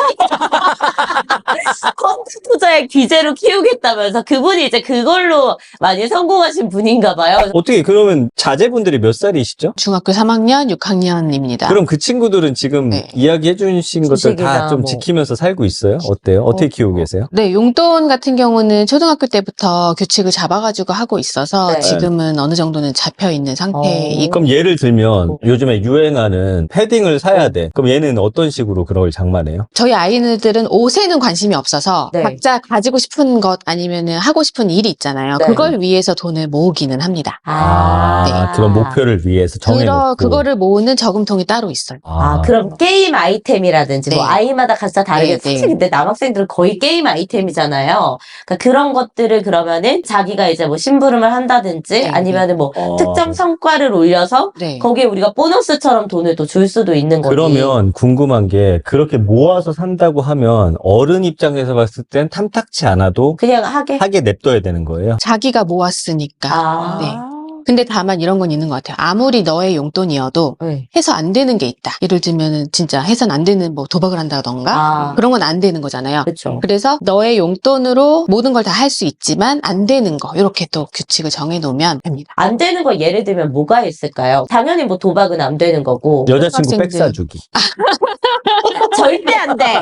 퀀트 투자의 귀재로 키우겠다면서 그분이 이제 그걸로 많이 성공하신 분인가 봐요. 어떻게 그러면 자제분들이 몇 살이시죠? 중학교 3학년, 6학년입니다. 그럼 그 친구들은 지금 네. 이야기해 주신 것들 주식이나 다 좀 뭐. 지키면서 살고 있어요? 어때요? 어떻게 키우고 계세요? 네, 용돈 같은 경우는 초등학교 때부터 규칙을 잡아가지고 하고 있어서 네. 지금은 어느 정도는 잡혀 있는 상태이고. 그럼 예를 들면 요즘에 유행하는 패딩을 사야 돼. 그럼 얘는 어떤 식으로 그걸 장만해요? 저희 아이들은 옷에는 관심이 없어서 네. 각자 가지고 싶은 것 아니면은 하고 싶은 일이 있잖아요. 네. 그걸 위해서 돈을 모으기는 합니다. 그런 목표를 위해서 정해놓고. 그거를 모으는 저금통이 따로 있어요. 그럼 게임 아이템이라든지 뭐 네. 아이마다 각자 다르게 네, 네. 사실 근데 남학생들은 거의 게임 아이템이잖아요. 그러니까 그런 것들을 그러면은 자기가 이제 뭐 심부름을 한다든지 네, 아니면은 뭐 특정 성과를 올려서 네. 거기에 우리가 보너스처럼 돈을 또 줄 수도 있는 거지. 그러면 궁금한 게 그렇게 모아서 산다고 하면 어른 입장에서 봤을 땐 탐탁치 않아도 그냥 하게. 하게 냅둬야 되는 거예요? 자기가 모았으니까. 네. 근데 다만 이런 건 있는 것 같아요. 아무리 너의 용돈이어도 네. 해서 안 되는 게 있다. 예를 들면은 진짜 해서는 안 되는 뭐 도박을 한다던가 그런 건 안 되는 거잖아요. 그렇죠. 그래서 너의 용돈으로 모든 걸 다 할 수 있지만 안 되는 거 이렇게 또 규칙을 정해놓으면 됩니다. 안 되는 거 예를 들면 뭐가 있을까요? 당연히 뭐 도박은 안 되는 거고. 여자친구 학생들. 백 사주기. 절대 안 돼.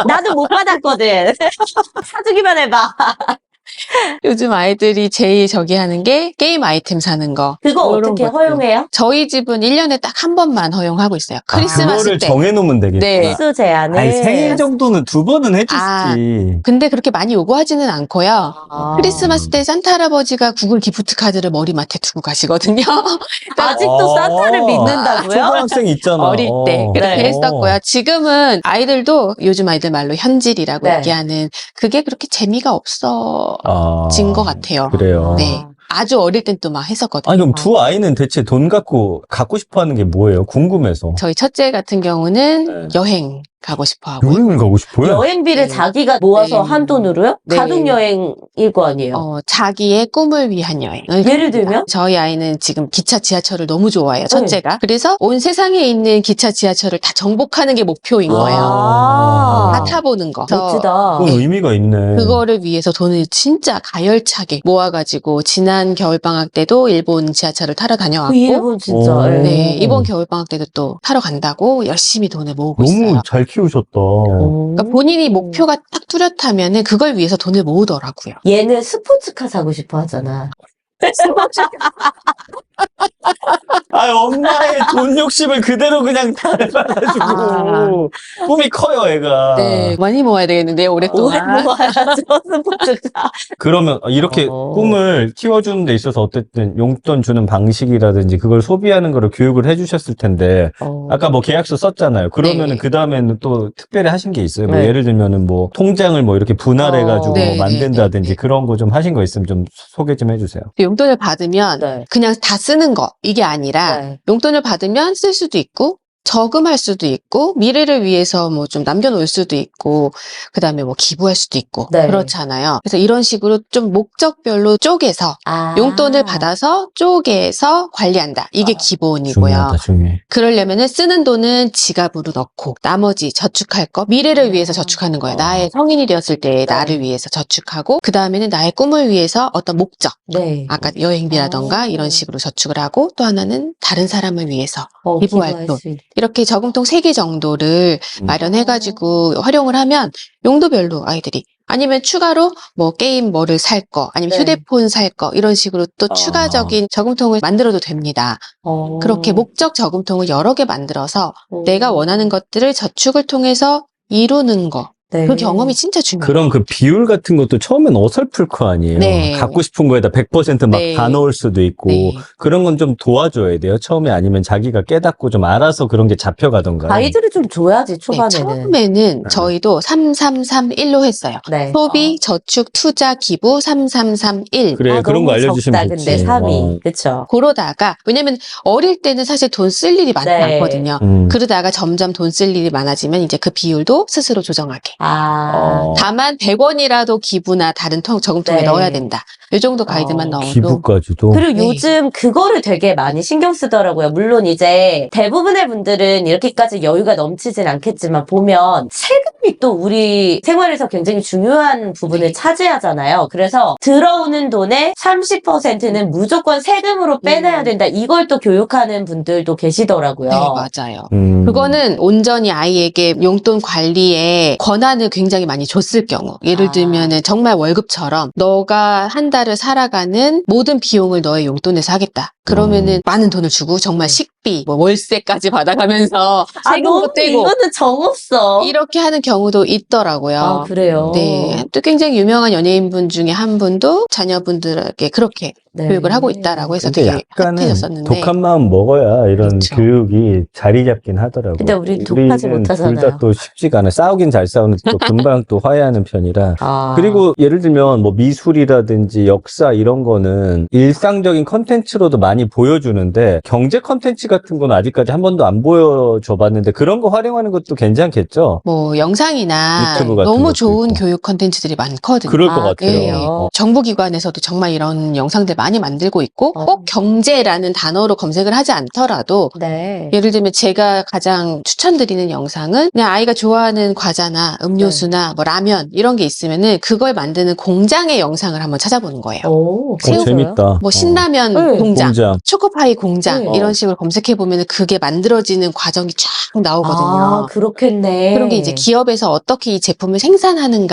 나도 못 받았거든. 사주기만 해봐. 요즘 아이들이 제일 저기 하는 게 게임 아이템 사는 거. 그거 그런 어떻게 것들. 허용해요? 저희 집은 1년에 딱 한 번만 허용하고 있어요. 크리스마스 그거를 때. 정해놓으면 되겠구나. 네. 수 제한을. 아니, 생일 정도는 2번은 해주시지. 근데 그렇게 많이 요구하지는 않고요. 크리스마스 때 산타 할아버지가 구글 기프트 카드를 머리맡에 두고 가시거든요. 아직도 산타를 믿는다고요? 초등학생 있잖아. 어릴 때 그렇게 네. 했었고요. 지금은 아이들도 요즘 아이들 말로 현질이라고 네. 얘기하는 그게 그렇게 재미가 없어진 것 같아요. 그래요. 네. 아주 어릴 땐 또 막 했었거든요. 아니, 그럼 두 아이는 대체 돈 갖고 싶어 하는 게 뭐예요? 궁금해서. 저희 첫째 같은 경우는 네. 여행 가고 싶어 하고. 여행을 가고 싶어요? 여행비를 네. 자기가 모아서 네. 한 돈으로요? 네. 가족여행일 거 아니에요? 자기의 꿈을 위한 여행. 예를 들면? 저희 아이는 지금 기차, 지하철을 너무 좋아해요, 첫째가. 그래서 온 세상에 있는 기차, 지하철을 다 정복하는 게 목표인 거예요. 다 타보는 거. 그래서 멋지다. 그건 의미가 있네. 그거를 위해서 돈을 진짜 가열차게 모아가지고 지난 겨울방학 때도 일본 지하철을 타러 다녀왔고 일본 진짜. 오. 예. 네, 이번 겨울방학 때도 또 타러 간다고 열심히 돈을 모으고 너무 있어요. 잘 키우셨다. 그러니까 본인이 목표가 딱 뚜렷하면은 그걸 위해서 돈을 모으더라고요. 얘는 스포츠카 사고 싶어 하잖아. 아, 엄마의 돈 욕심을 그대로 그냥 닮아가지고. 꿈이 커요, 애가. 네, 많이 모아야 되겠는데요, 오래 오랫동안. 모아야죠, 스포츠카. 그러면 이렇게 꿈을 키워주는 데 있어서 어쨌든 용돈 주는 방식이라든지 그걸 소비하는 거를 교육을 해주셨을 텐데, 아까 뭐 계약서 썼잖아요. 그러면은 네. 그 다음에는 또 특별히 하신 게 있어요. 뭐 네. 예를 들면은 뭐 통장을 뭐 이렇게 분할해가지고 네, 뭐 만든다든지 네, 네. 그런 거 좀 하신 거 있으면 좀 소개 좀 해주세요. 용돈을 받으면 네. 그냥 다 쓰는 거, 이게 아니라 네. 용돈을 받으면 쓸 수도 있고, 저금할 수도 있고, 미래를 위해서 뭐 좀 남겨놓을 수도 있고, 그 다음에 뭐 기부할 수도 있고, 네. 그렇잖아요. 그래서 이런 식으로 좀 목적별로 쪼개서 용돈을 받아서 쪼개서 관리한다. 이게 기본이고요. 중요해. 그러려면은 쓰는 돈은 지갑으로 넣고 나머지 저축할 거 미래를 위해서 저축하는 거예요. 나의 성인이 되었을 때 나를 위해서 저축하고 그 다음에는 나의 꿈을 위해서 어떤 목적 네. 아까 여행비라던가 이런 식으로 저축을 하고 또 하나는 다른 사람을 위해서 기부할 돈. 수 있는. 이렇게 저금통 3개 정도를 마련해가지고 활용을 하면 용도별로 아이들이 아니면 추가로 뭐 게임 뭐를 살 거, 아니면 네. 휴대폰 살 거 이런 식으로 또 추가적인 저금통을 만들어도 됩니다. 그렇게 목적 저금통을 여러 개 만들어서 내가 원하는 것들을 저축을 통해서 이루는 거. 네. 그 경험이 진짜 중요해요. 그럼 그 비율 같은 것도 처음엔 어설플 거 아니에요. 네. 갖고 싶은 거에다 100% 막 네. 다 넣을 수도 있고 네. 그런 건 좀 도와줘야 돼요. 처음에 아니면 자기가 깨닫고 좀 알아서 그런 게 잡혀가던가. 아이들이 좀 줘야지, 네, 초반에는. 처음에는 저희도 3331로 했어요. 네. 소비, 저축, 투자, 기부 3331. 그래 그런 거 너무 알려주시면 적다, 좋지. 근데 3위. 그쵸. 그러다가 왜냐면 어릴 때는 사실 돈 쓸 일이 많지 네. 않거든요. 그러다가 점점 돈 쓸 일이 많아지면 이제 그 비율도 스스로 조정하게. 다만 100원이라도 기부나 다른 저금통에 네. 넣어야 된다. 이 정도 가이드만 넣어도. 기부까지도. 그리고 네. 요즘 그거를 되게 많이 신경 쓰더라고요. 물론 이제 대부분의 분들은 이렇게까지 여유가 넘치진 않겠지만 보면 세금이 또 우리 생활에서 굉장히 중요한 부분을 차지하잖아요. 그래서 들어오는 돈의 30%는 무조건 세금으로 빼내야 된다. 이걸 또 교육하는 분들도 계시더라고요. 네, 맞아요. 음. 그거는 온전히 아이에게 용돈 관리에 권한을 굉장히 많이 줬을 경우. 예를 들면은 정말 월급처럼 너가 한 달을 살아가는 모든 비용을 너의 용돈에서 하겠다. 그러면은 많은 돈을 주고 정말 식비, 뭐 월세까지 받아가면서 세금도 너무 떼고 이거는 정없어. 이렇게 하는 경우도 있더라고요. 그래요? 네. 또 굉장히 유명한 연예인분 중에 한 분도 자녀분들에게 그렇게 네. 교육을 하고 있다라고 해서 근데 되게 약간은 핫해졌었는데. 독한 마음 먹어야 이런 그렇죠. 교육이 자리 잡긴 하더라고요. 근데 우린 독하지 못하잖아요. 둘 다 또 쉽지가 않아요. 싸우긴 잘 싸우는데 또 금방 또 화해하는 편이라. 그리고 예를 들면 뭐 미술이라든지 역사 이런 거는 일상적인 컨텐츠로도 많이 보여주는데 경제 컨텐츠 같은 건 아직까지 한 번도 안 보여줘 봤는데 그런 거 활용하는 것도 괜찮겠죠? 뭐 영상이나 유튜브 같은 너무 것도 좋은 있고. 교육 컨텐츠들이 많거든요. 그럴 것 같아요. 그래요? 정부기관에서도 정말 이런 영상들 많이 만들고 있고 꼭 경제라는 단어로 검색을 하지 않더라도 네. 예를 들면 제가 가장 추천드리는 영상은 그냥 아이가 좋아하는 과자나 음료수나 뭐 라면 이런 게 있으면은 그걸 만드는 공장의 영상을 한번 찾아보는 거예요. 오, 새우 재밌다. 뭐 신라면 네. 공장, 초코파이 공장 네. 이런 식으로 검색해 보면은 그게 만들어지는 과정이 쫙 나오거든요. 그렇겠네. 그런 게 이제 기업에서 어떻게 이 제품을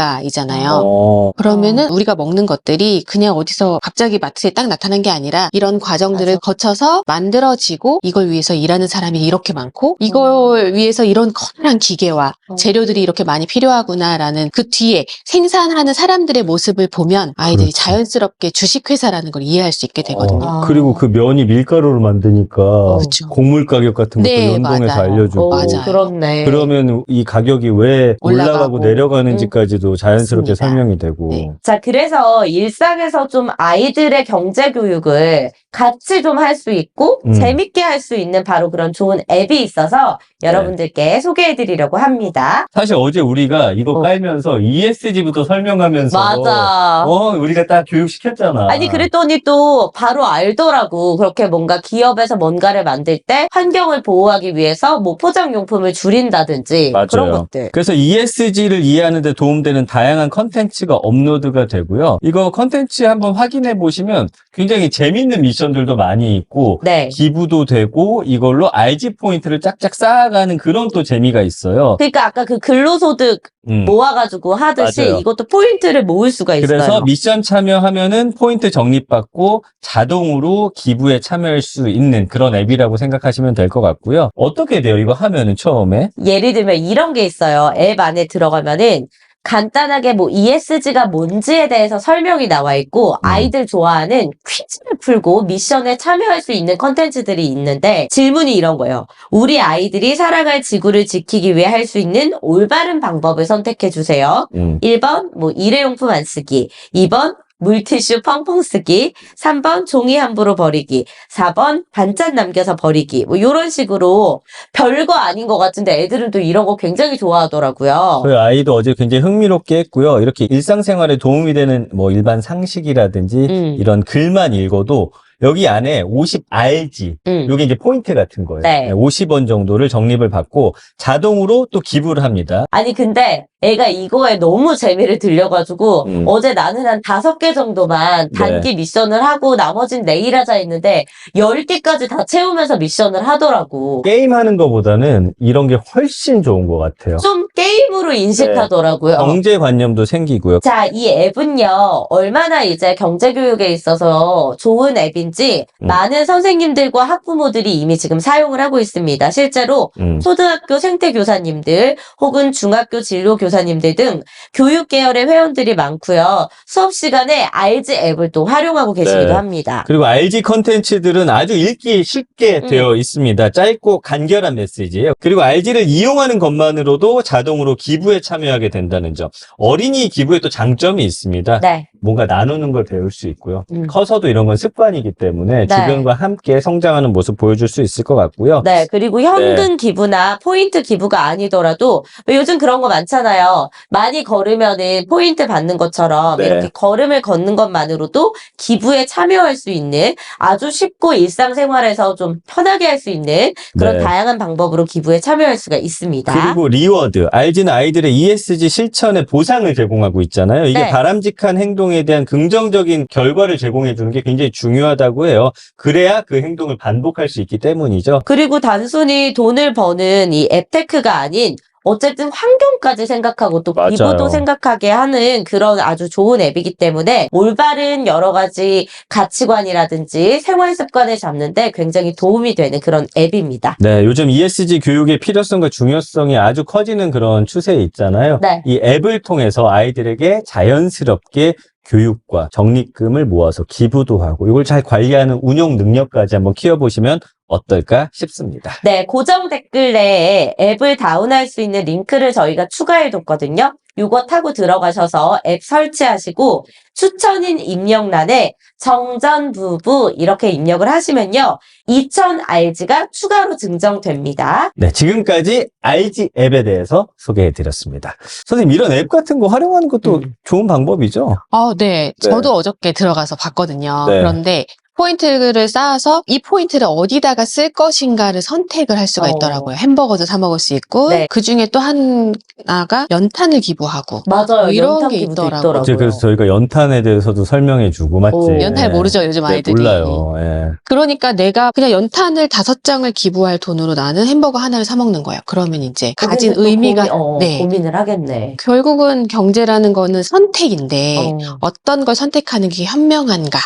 생산하는가이잖아요. 그러면은 우리가 먹는 것들이 그냥 어디서 갑자기 마트에 딱 나타난 게 아니라 이런 과정들을 맞아. 거쳐서 만들어지고 이걸 위해서 일하는 사람이 이렇게 많고 이걸 위해서 이런 커다란 기계와 재료들이 이렇게 많이 필요하구나라는 그 뒤에 생산하는 사람들의 모습을 보면 아이들이 그렇지. 자연스럽게 주식회사라는 걸 이해할 수 있게 되거든요. 그리고 그 면이 밀가루로 만드니까 그렇죠. 곡물 가격 같은 것도 네, 연동해서 맞아요. 알려주고 맞아요. 그렇네. 그러면 이 가격이 왜 올라가고 올라가고. 내려가는지까지도 자연스럽게 맞습니다. 설명이 되고 네. 자, 그래서 일상에서 좀 아이들의 경제 교육을 같이 좀 할 수 있고 재밌게 할 수 있는 바로 그런 좋은 앱이 있어서 여러분들께 소개해드리려고 합니다. 사실 어제 우리가 이거 깔면서 ESG부터 설명하면서 맞아. 우리가 딱 교육시켰잖아. 아니 그랬더니 또 바로 알더라고. 그렇게 뭔가 기업에서 뭔가를 만들 때 환경을 보호하기 위해서 뭐 포장용품을 줄인다든지 맞아요. 그런 것들. 그래서 ESG를 이해하는 데 도움되는 다양한 컨텐츠가 업로드가 되고요. 이거 컨텐츠 한번 확인해 보시면 굉장히 재밌는 미션들도 많이 있고 네. 기부도 되고 이걸로 RG 포인트를 짝짝 쌓아가는 그런 또 재미가 있어요. 그러니까 아까 그 근로소득 모아가지고 하듯이 맞아요. 이것도 포인트를 모을 수가 있어요. 그래서 미션 참여하면은 포인트 적립받고 자동으로 기부에 참여할 수 있는 그런 앱이라고 생각하시면 될 것 같고요. 어떻게 돼요? 이거 하면은 처음에? 예를 들면 이런 게 있어요. 앱 안에 들어가면은 간단하게 뭐 ESG가 뭔지에 대해서 설명이 나와 있고 아이들 좋아하는 퀴즈를 풀고 미션에 참여할 수 있는 컨텐츠들이 있는데 질문이 이런 거예요. 우리 아이들이 살아갈 지구를 지키기 위해 할 수 있는 올바른 방법을 선택해 주세요. 1번 뭐 일회용품 안 쓰기, 2번 물티슈 펑펑 쓰기, 3번 종이 함부로 버리기, 4번 반찬 남겨서 버리기. 뭐 이런 식으로 별거 아닌 것 같은데 애들은 또 이런 거 굉장히 좋아하더라고요. 저희 아이도 어제 굉장히 흥미롭게 했고요. 이렇게 일상생활에 도움이 되는 뭐 일반 상식이라든지 이런 글만 읽어도 여기 안에 50RG, 요게 이제 포인트 같은 거예요. 네. 50원 정도를 적립을 받고 자동으로 또 기부를 합니다. 아니 근데 애가 이거에 너무 재미를 들려가지고 어제 나는 한 5개 정도만 단기 미션을 하고 나머진 내일 하자 했는데 10개까지 다 채우면서 미션을 하더라고. 게임하는 것보다는 이런 게 훨씬 좋은 것 같아요. 좀 게임으로 인식하더라고요. 경제관념도 생기고요. 자, 이 앱은요, 얼마나 이제 경제교육에 있어서 좋은 앱인지 많은 선생님들과 학부모들이 이미 지금 사용을 하고 있습니다. 실제로 초등학교 생태교사님들 혹은 중학교 진로교사님들 등 교육 계열의 회원들이 많고요. 수업 시간에 RG 앱을 또 활용하고 계시기도 합니다. 그리고 RG 컨텐츠들은 아주 읽기 쉽게 되어 있습니다. 짧고 간결한 메시지예요. 그리고 RG를 이용하는 것만으로도 자동으로 기부에 참여하게 된다는 점. 어린이 기부에 또 장점이 있습니다. 네. 뭔가 나누는 걸 배울 수 있고요. 커서도 이런 건 습관이기 때문에 네. 주변과 함께 성장하는 모습 보여줄 수 있을 것 같고요. 네, 그리고 현금 기부나 포인트 기부가 아니더라도 왜 요즘 그런 거 많잖아요. 많이 걸으면은 포인트 받는 것처럼 네. 이렇게 걸음을 걷는 것만으로도 기부에 참여할 수 있는 아주 쉽고 일상생활에서 좀 편하게 할 수 있는 그런 네. 다양한 방법으로 기부에 참여할 수가 있습니다. 그리고 리워드, 알지는 아이들의 ESG 실천에 보상을 제공하고 있잖아요. 이게 네. 바람직한 행동에 대한 긍정적인 결과를 제공해 주는 게 굉장히 중요하다고 해요. 그래야 그 행동을 반복할 수 있기 때문이죠. 그리고 단순히 돈을 버는 이 앱테크가 아닌 어쨌든 환경까지 생각하고 또 맞아요. 기부도 생각하게 하는 그런 아주 좋은 앱이기 때문에 올바른 여러 가지 가치관이라든지 생활 습관을 잡는데 굉장히 도움이 되는 그런 앱입니다. 네, 요즘 ESG 교육의 필요성과 중요성이 아주 커지는 그런 추세에 있잖아요. 네. 이 앱을 통해서 아이들에게 자연스럽게 교육과 적립금을 모아서 기부도 하고 이걸 잘 관리하는 운용 능력까지 한번 키워보시면 어떨까 싶습니다. 네, 고정 댓글내에 앱을 다운할 수 있는 링크를 저희가 추가해뒀거든요. 요거 타고 들어가셔서 앱 설치하시고 추천인 입력란에 정전부부 이렇게 입력을 하시면요. 2000RG가 추가로 증정됩니다. 네, 지금까지 알지 앱에 대해서 소개해드렸습니다. 선생님, 이런 앱 같은 거 활용하는 것도 좋은 방법이죠? 네. 저도 어저께 들어가서 봤거든요. 네. 그런데 포인트를 쌓아서 이 포인트를 어디다가 쓸 것인가를 선택을 할 수가 있더라고요. 햄버거도 사 먹을 수 있고 네. 그 중에 또 하나가 연탄을 기부하고 맞아요. 뭐 이런 연탄 게 기부도 있더라고요. 있더라고요. 어제 그래서 저희가 연탄에 대해서도 설명해주고, 맞지? 오, 연탄을 모르죠, 요즘 네, 아이들이. 몰라요. 예. 그러니까 내가 그냥 연탄을 5장을 기부할 돈으로 나는 햄버거 하나를 사 먹는 거예요. 그러면 이제 가진 거기서 또 의미가 네. 고민을 하겠네. 결국은 경제라는 거는 선택인데 어떤 걸 선택하는 게 현명한가?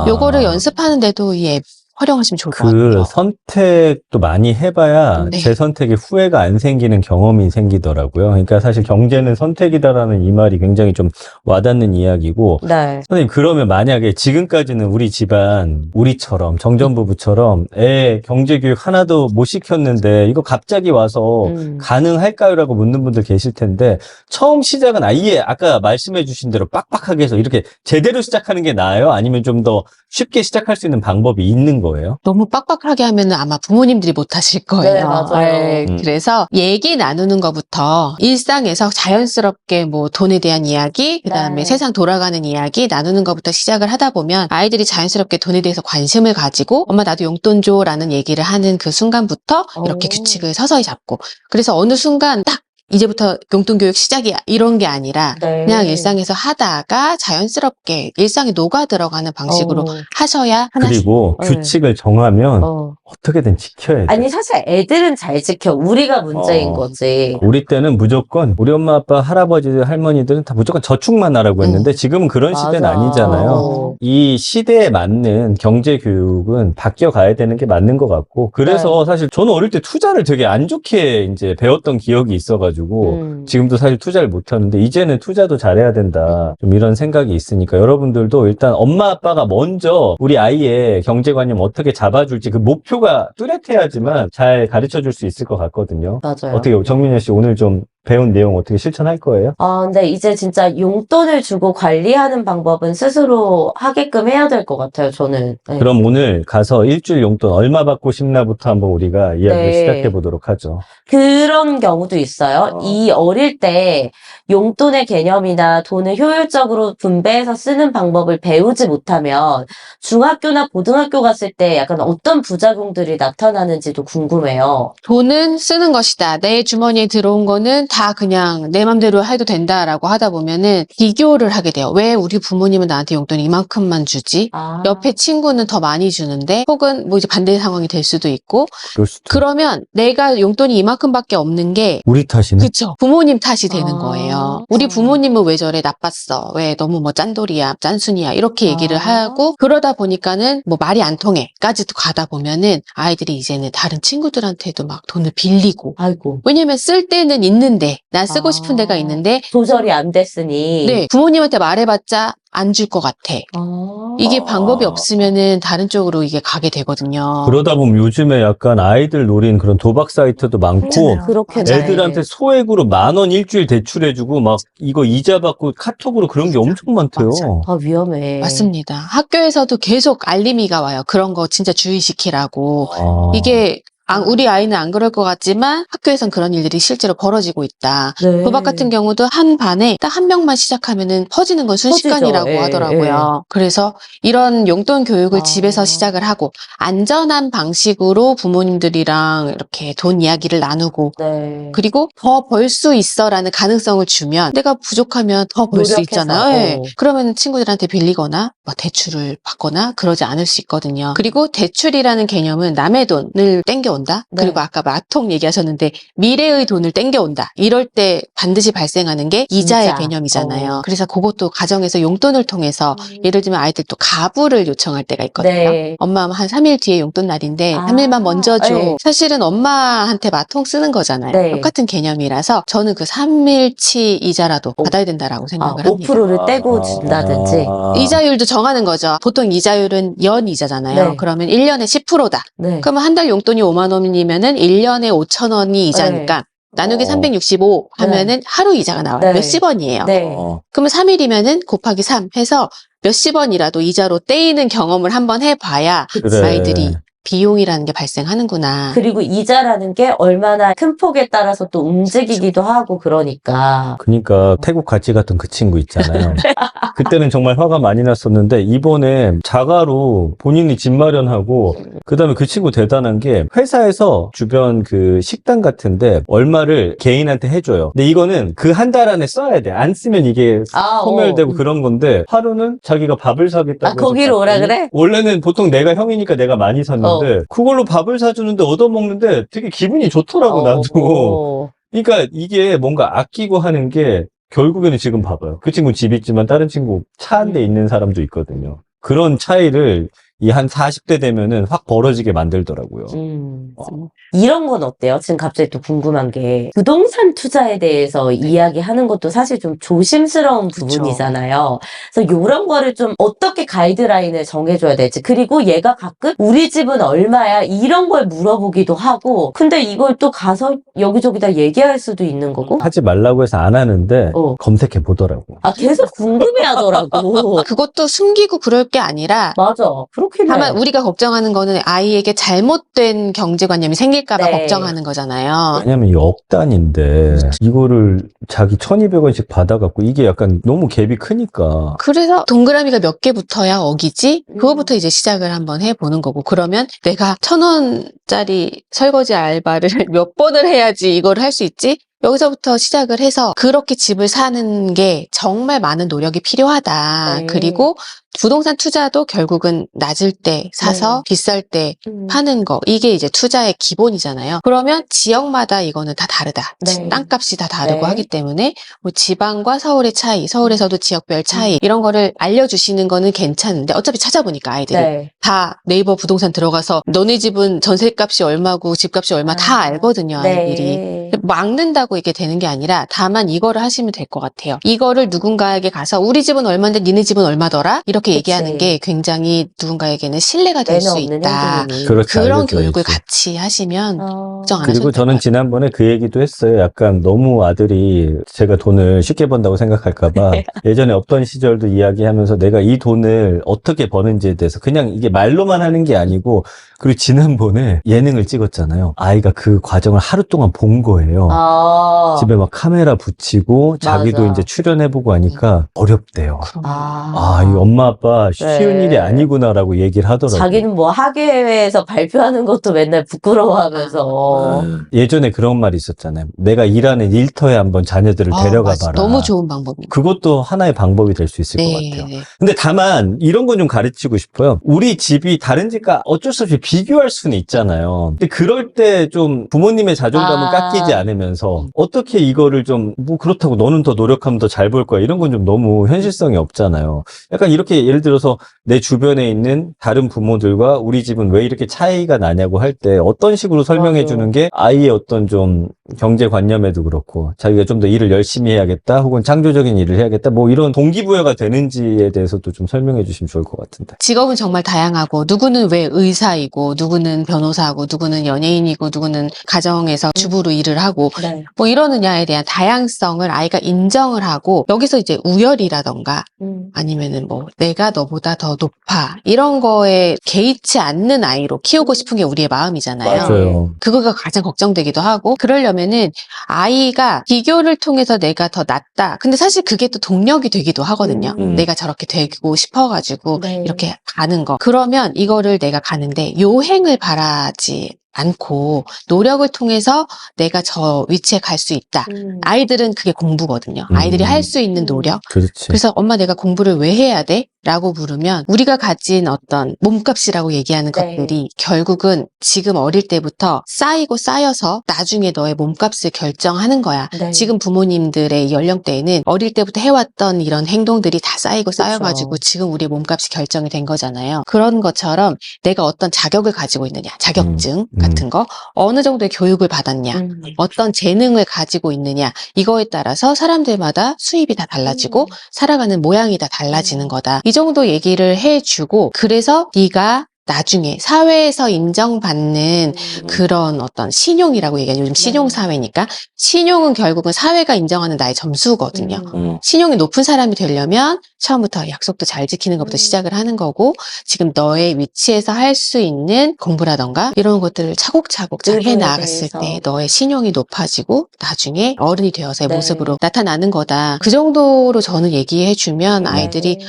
요거를 연습하는데도 이 앱 활용하시면 좋을 것 그 같아요. 선택도 많이 해봐야 네. 제 선택에 후회가 안 생기는 경험이 생기더라고요. 그러니까 사실 경제는 선택이다라는 이 말이 굉장히 좀 와닿는 이야기고, 네. 선생님, 그러면 만약에 지금까지는 우리 집안, 우리처럼, 정전부부처럼 애 경제교육 하나도 못 시켰는데 이거 갑자기 와서 가능할까요? 라고 묻는 분들 계실 텐데, 처음 시작은 아예 아까 말씀해 주신 대로 빡빡하게 해서 이렇게 제대로 시작하는 게 나아요? 아니면 좀 더 쉽게 시작할 수 있는 방법이 있는 거예요? 너무 빡빡하게 하면 아마 부모님들이 못 하실 거예요. 네, 맞아요. 그래서 얘기 나누는 것부터 일상에서 자연스럽게 뭐 돈에 대한 이야기, 그다음에 네. 세상 돌아가는 이야기 나누는 것부터 시작을 하다 보면 아이들이 자연스럽게 돈에 대해서 관심을 가지고 엄마 나도 용돈 줘라는 얘기를 하는 그 순간부터 이렇게 규칙을 서서히 잡고 그래서 어느 순간 딱 이제부터 용돈 교육 시작이야 이런 게 아니라 네. 그냥 일상에서 하다가 자연스럽게 일상에 녹아 들어가는 방식으로 어. 하셔야 하나씩 그리고 네. 규칙을 정하면 어떻게든 지켜야 돼. 아니 사실 애들은 잘 지켜. 우리가 문제인 거지. 우리 때는 무조건 우리 엄마 아빠 할아버지 할머니들은 다 무조건 저축만 하라고 했는데 지금은 그런 시대는 맞아. 아니잖아요. 이 시대에 맞는 경제 교육은 바뀌어 가야 되는 게 맞는 것 같고 그래서 사실 저는 어릴 때 투자를 되게 안 좋게 이제 배웠던 기억이 있어가지고 지금도 사실 투자를 못 하는데 이제는 투자도 잘해야 된다. 좀 이런 생각이 있으니까 여러분들도 일단 엄마 아빠가 먼저 우리 아이의 경제관념 어떻게 잡아줄지 그 목표가 뚜렷해야지만 잘 가르쳐 줄 수 있을 것 같거든요. 맞아요. 어떻게 정민혜 씨 오늘 좀 배운 내용 어떻게 실천할 거예요? 근데 이제 진짜 용돈을 주고 관리하는 방법은 스스로 하게끔 해야 될 것 같아요, 저는. 네. 그럼 오늘 가서 일주일 용돈 얼마 받고 싶나부터 한번 우리가 이야기를 네. 시작해 보도록 하죠. 그런 경우도 있어요. 이 어릴 때 용돈의 개념이나 돈을 효율적으로 분배해서 쓰는 방법을 배우지 못하면 중학교나 고등학교 갔을 때 약간 어떤 부작용들이 나타나는지도 궁금해요. 돈은 쓰는 것이다. 내 주머니에 들어온 거는 다 그냥 내 맘대로 해도 된다라고 하다 보면은 비교를 하게 돼요. 왜 우리 부모님은 나한테 용돈 이만큼만 주지? 옆에 친구는 더 많이 주는데 혹은 뭐 이제 반대 상황이 될 수도 있고 그럴 수도. 그러면 내가 용돈이 이만큼밖에 없는 게 우리 탓이네. 그쵸. 부모님 탓이 되는 거예요. 우리 부모님은 왜 저래 나빴어? 왜 너무 뭐 짠돌이야, 짠순이야 이렇게 얘기를 하고 그러다 보니까는 뭐 말이 안 통해까지도 가다 보면은 아이들이 이제는 다른 친구들한테도 막 돈을 빌리고 아이고. 왜냐면 쓸 때는 있는데 나 쓰고 싶은 데가 있는데 조절이 안 됐으니. 네 부모님한테 말해봤자 안 줄 것 같아. 이게 방법이 없으면은 다른 쪽으로 이게 가게 되거든요. 그러다 보면 요즘에 약간 아이들 노린 그런 도박 사이트도 많고 그렇겠네. 애들한테 소액으로 10,000원 일주일 대출해주고 막 이거 이자 받고 카톡으로 그런 게 엄청 많대요. 아, 위험해. 맞습니다. 학교에서도 계속 알림이가 와요. 그런 거 진짜 주의시키라고. 아. 이게 우리 아이는 안 그럴 것 같지만 학교에선 그런 일들이 실제로 벌어지고 있다. 네. 도박 같은 경우도 한 반에 딱 한 명만 시작하면은 퍼지는 건 순식간이라고 퍼지죠. 예, 하더라고요. 그래서 이런 용돈 교육을 아. 집에서 시작을 하고 안전한 방식으로 부모님들이랑 이렇게 돈 이야기를 나누고 네. 그리고 더 벌 수 있어라는 가능성을 주면 내가 부족하면 더 벌 수 노력해서, 있잖아요. 예. 어. 그러면 친구들한테 빌리거나 뭐 대출을 받거나 그러지 않을 수 있거든요. 그리고 대출이라는 개념은 남의 돈을 땡겨온다. 네. 그리고 아까 마통 얘기하셨는데 미래의 돈을 땡겨온다. 이럴 때 반드시 발생하는 게 이자의 이자. 개념이잖아요. 그래서 그것도 가정에서 용돈을 통해서 예를 들면 아이들 또 가부를 요청할 때가 있거든요. 네. 엄마 한 3일 뒤에 용돈 날인데 아, 3일만 먼저 줘. 네. 사실은 엄마한테 마통 쓰는 거잖아요. 네. 똑같은 개념이라서 저는 그 3일치 이자라도 받아야 된다라고 생각을 합니다. 5%를 떼고 준다든지. 이자율도 정하는 거죠. 보통 이자율은 연 이자잖아요. 네. 그러면 1년에 10%다. 네. 그러면 한 달 용돈이 5만 원이면은 1년에 5천 원이 이자니까 나누기 365 하면은 하루 이자가 나와요. 네. 몇십 원이에요. 네. 그러면 3일이면은 곱하기 3 해서 몇십 원이라도 이자로 떼이는 경험을 한번 해봐야 그래. 아이들이 비용이라는 게 발생하는구나. 그리고 이자라는 게 얼마나 큰 폭에 따라서 또 움직이기도 하고 그러니까. 그러니까 태국 같이 갔던 그 친구 있잖아요. 그때는 정말 화가 많이 났었는데 이번에 자가로 본인이 집 마련하고 그다음에 그 친구 대단한 게 회사에서 주변 그 식당 같은데 얼마를 개인한테 해줘요. 근데 이거는 그 한 달 안에 써야 돼. 안 쓰면 이게 소멸되고 그런 건데 하루는 자기가 밥을 사겠다고 해서 거기로 오라 갔더니 그래? 원래는 보통 내가 형이니까 내가 많이 샀는데 그걸로 밥을 사주는데 얻어먹는데 되게 기분이 좋더라고 나도. 그러니까 이게 뭔가 아끼고 하는 게 결국에는 지금 봐봐요. 그 친구 집 있지만 다른 친구 차 한 대 있는 사람도 있거든요. 그런 차이를 이 한 40대 되면은 확 벌어지게 만들더라고요. 이런 건 어때요? 지금 갑자기 또 궁금한 게 부동산 투자에 대해서 이야기하는 것도 사실 좀 조심스러운 부분이잖아요. 그래서 이런 거를 좀 어떻게 가이드라인을 정해줘야 될지 그리고 얘가 가끔 우리 집은 얼마야 이런 걸 물어보기도 하고 근데 이걸 또 가서 여기저기다 얘기할 수도 있는 거고 하지 말라고 해서 안 하는데 검색해 보더라고. 계속 궁금해하더라고. 그것도 숨기고 그럴 게 아니라 맞아. 그렇긴 해. 다만 우리가 걱정하는 거는 아이에게 잘못된 경제관념이 생길까봐 네. 걱정하는 거잖아요. 왜냐면 이 억단인데 이거를 자기 1,200원씩 받아갖고 이게 약간 너무 갭이 크니까. 그래서 동그라미가 몇 개 붙어야 억이지? 그거부터 이제 시작을 한번 해보는 거고 그러면 내가 1,000원짜리 설거지 알바를 몇 번을 해야지 이걸 할 수 있지? 여기서부터 시작을 해서 그렇게 집을 사는 게 정말 많은 노력이 필요하다. 네. 그리고 부동산 투자도 결국은 낮을 때 사서 비쌀 때 파는 거 이게 이제 투자의 기본이잖아요. 그러면 지역마다 이거는 다 다르다. 네. 땅값이 다 다르고 네. 하기 때문에 뭐 지방과 서울의 차이, 서울에서도 지역별 차이 이런 거를 알려주시는 거는 괜찮은데 어차피 찾아보니까 아이들이 다 네이버 부동산 들어가서 너네 집은 전세값이 얼마고 집값이 얼마 다 알거든요. 아이들이. 막는다고 이게 되는 게 아니라 다만 이거를 하시면 될 것 같아요. 이거를 누군가에게 가서 우리 집은 얼마인데 니네 집은 얼마더라? 이렇게 얘기하는 게 굉장히 누군가에게는 신뢰가 될 수 있다. 그렇지, 그런 알려줘야지. 교육을 같이 하시면 걱정 안 하셔도 그리고 될 저는 것 같아요. 지난번에 그 얘기도 했어요. 약간 너무 아들이 제가 돈을 쉽게 번다고 생각할까봐 예전에 없던 시절도 이야기하면서 내가 이 돈을 어떻게 버는지에 대해서 그냥 이게 말로만 하는 게 아니고 그리고 지난번에 예능을 찍었잖아요. 아이가 그 과정을 하루 동안 본 거예요. 집에 막 카메라 붙이고 자기도 이제 출연해보고 하니까 어렵대요. 이 엄마 아빠 쉬운 일이 아니구나라고 얘기를 하더라고요. 자기는 뭐 학예회에서 발표하는 것도 맨날 부끄러워하면서. 예전에 그런 말이 있었잖아요. 내가 일하는 일터에 한번 자녀들을 데려가 맞아. 봐라. 너무 좋은 방법입니다. 그것도 하나의 방법이 될 수 있을 것 같아요. 근데 다만 이런 건 좀 가르치고 싶어요. 우리 집이 다른 집과 어쩔 수 없이 비교할 수는 있잖아요. 근데 그럴 때 좀 부모님의 자존감을 깎이지 않으면서 어떻게 이거를 좀, 뭐 그렇다고 너는 더 노력하면 더 잘 벌 거야. 이런 건 좀 너무 현실성이 없잖아요. 약간 이렇게 예를 들어서 내 주변에 있는 다른 부모들과 우리 집은 왜 이렇게 차이가 나냐고 할 때 어떤 식으로 설명해 맞아. 주는 게 아이의 어떤 좀 경제관념에도 그렇고 자기가 좀 더 일을 열심히 해야겠다 혹은 창조적인 일을 해야겠다 뭐 이런 동기부여가 되는지에 대해서도 좀 설명해 주시면 좋을 것 같은데. 직업은 정말 다양하고 누구는 왜 의사이고 누구는 변호사고 누구는 연예인이고 누구는 가정에서 주부로 일을 하고 네. 뭐 이러느냐에 대한 다양성을 아이가 인정을 하고 여기서 이제 우열이라던가 아니면은 뭐 내가 너보다 더 높아 이런 거에 개의치 않는 아이로 키우고 싶은 게 우리의 마음이잖아요. 맞아요. 그거가 가장 걱정되기도 하고 그러려면은 아이가 비교를 통해서 내가 더 낫다. 근데 사실 그게 또 동력이 되기도 하거든요. 내가 저렇게 되고 싶어가지고 네. 이렇게 가는 거. 그러면 이거를 내가 가는데 요행을 바라지 않고 노력을 통해서 내가 저 위치에 갈 수 있다. 아이들은 그게 공부거든요. 아이들이 할 수 있는 노력. 그렇지. 그래서 엄마 내가 공부를 왜 해야 돼? 라고 물으면 우리가 가진 어떤 몸값이라고 얘기하는 네. 것들이 결국은 지금 어릴 때부터 쌓이고 쌓여서 나중에 너의 몸값을 결정하는 거야. 네. 지금 부모님들의 연령대에는 어릴 때부터 해왔던 이런 행동들이 다 쌓이고 쌓여가지고 지금 우리의 몸값이 결정이 된 거잖아요. 그런 것처럼 내가 어떤 자격을 가지고 있느냐, 자격증 같은 거, 어느 정도의 교육을 받았냐, 어떤 재능을 가지고 있느냐, 이거에 따라서 사람들마다 수입이 다 달라지고 살아가는 모양이 다 달라지는 거다. 이 정도 얘기를 해주고 그래서 네가 나중에 사회에서 인정받는 그런 어떤 신용이라고 얘기하죠. 요즘 신용사회니까. 신용은 결국은 사회가 인정하는 나의 점수거든요. 신용이 높은 사람이 되려면 처음부터 약속도 잘 지키는 것부터 시작을 하는 거고 지금 너의 위치에서 할 수 있는 공부라던가 이런 것들을 차곡차곡 잘 해나갔을 때 너의 신용이 높아지고 나중에 어른이 되어서의 네. 모습으로 나타나는 거다. 그 정도로 저는 얘기해주면 아이들이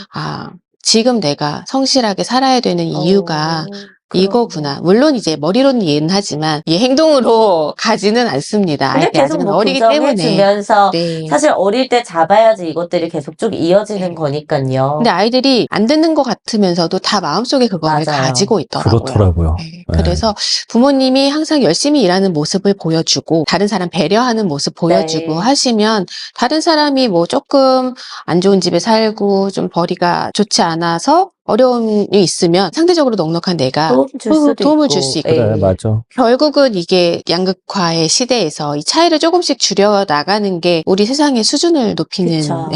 지금 내가 성실하게 살아야 되는 이유가 이거구나. 물론 이제 머리로는 이해는 하지만 이 행동으로 가지는 않습니다. 근데 아이들이 계속 아직은 뭐 어리기 때문에. 교정해주면서 네. 사실 어릴 때 잡아야지 이것들이 계속 쭉 이어지는 네. 거니까요. 근데 아이들이 안 듣는 것 같으면서도 다 마음속에 그거를 맞아요. 가지고 있더라고요. 그렇더라고요. 네. 그래서 부모님이 항상 열심히 일하는 모습을 보여주고 다른 사람 배려하는 모습 보여주고 네. 하시면 다른 사람이 뭐 조금 안 좋은 집에 살고 좀 벌이가 좋지 않아서 어려움이 있으면 상대적으로 넉넉한 내가 도움을 줄 수 있고 그래, 맞아. 결국은 이게 양극화의 시대에서 이 차이를 조금씩 줄여 나가는 게 우리 세상의 수준을 높이는 그쵸.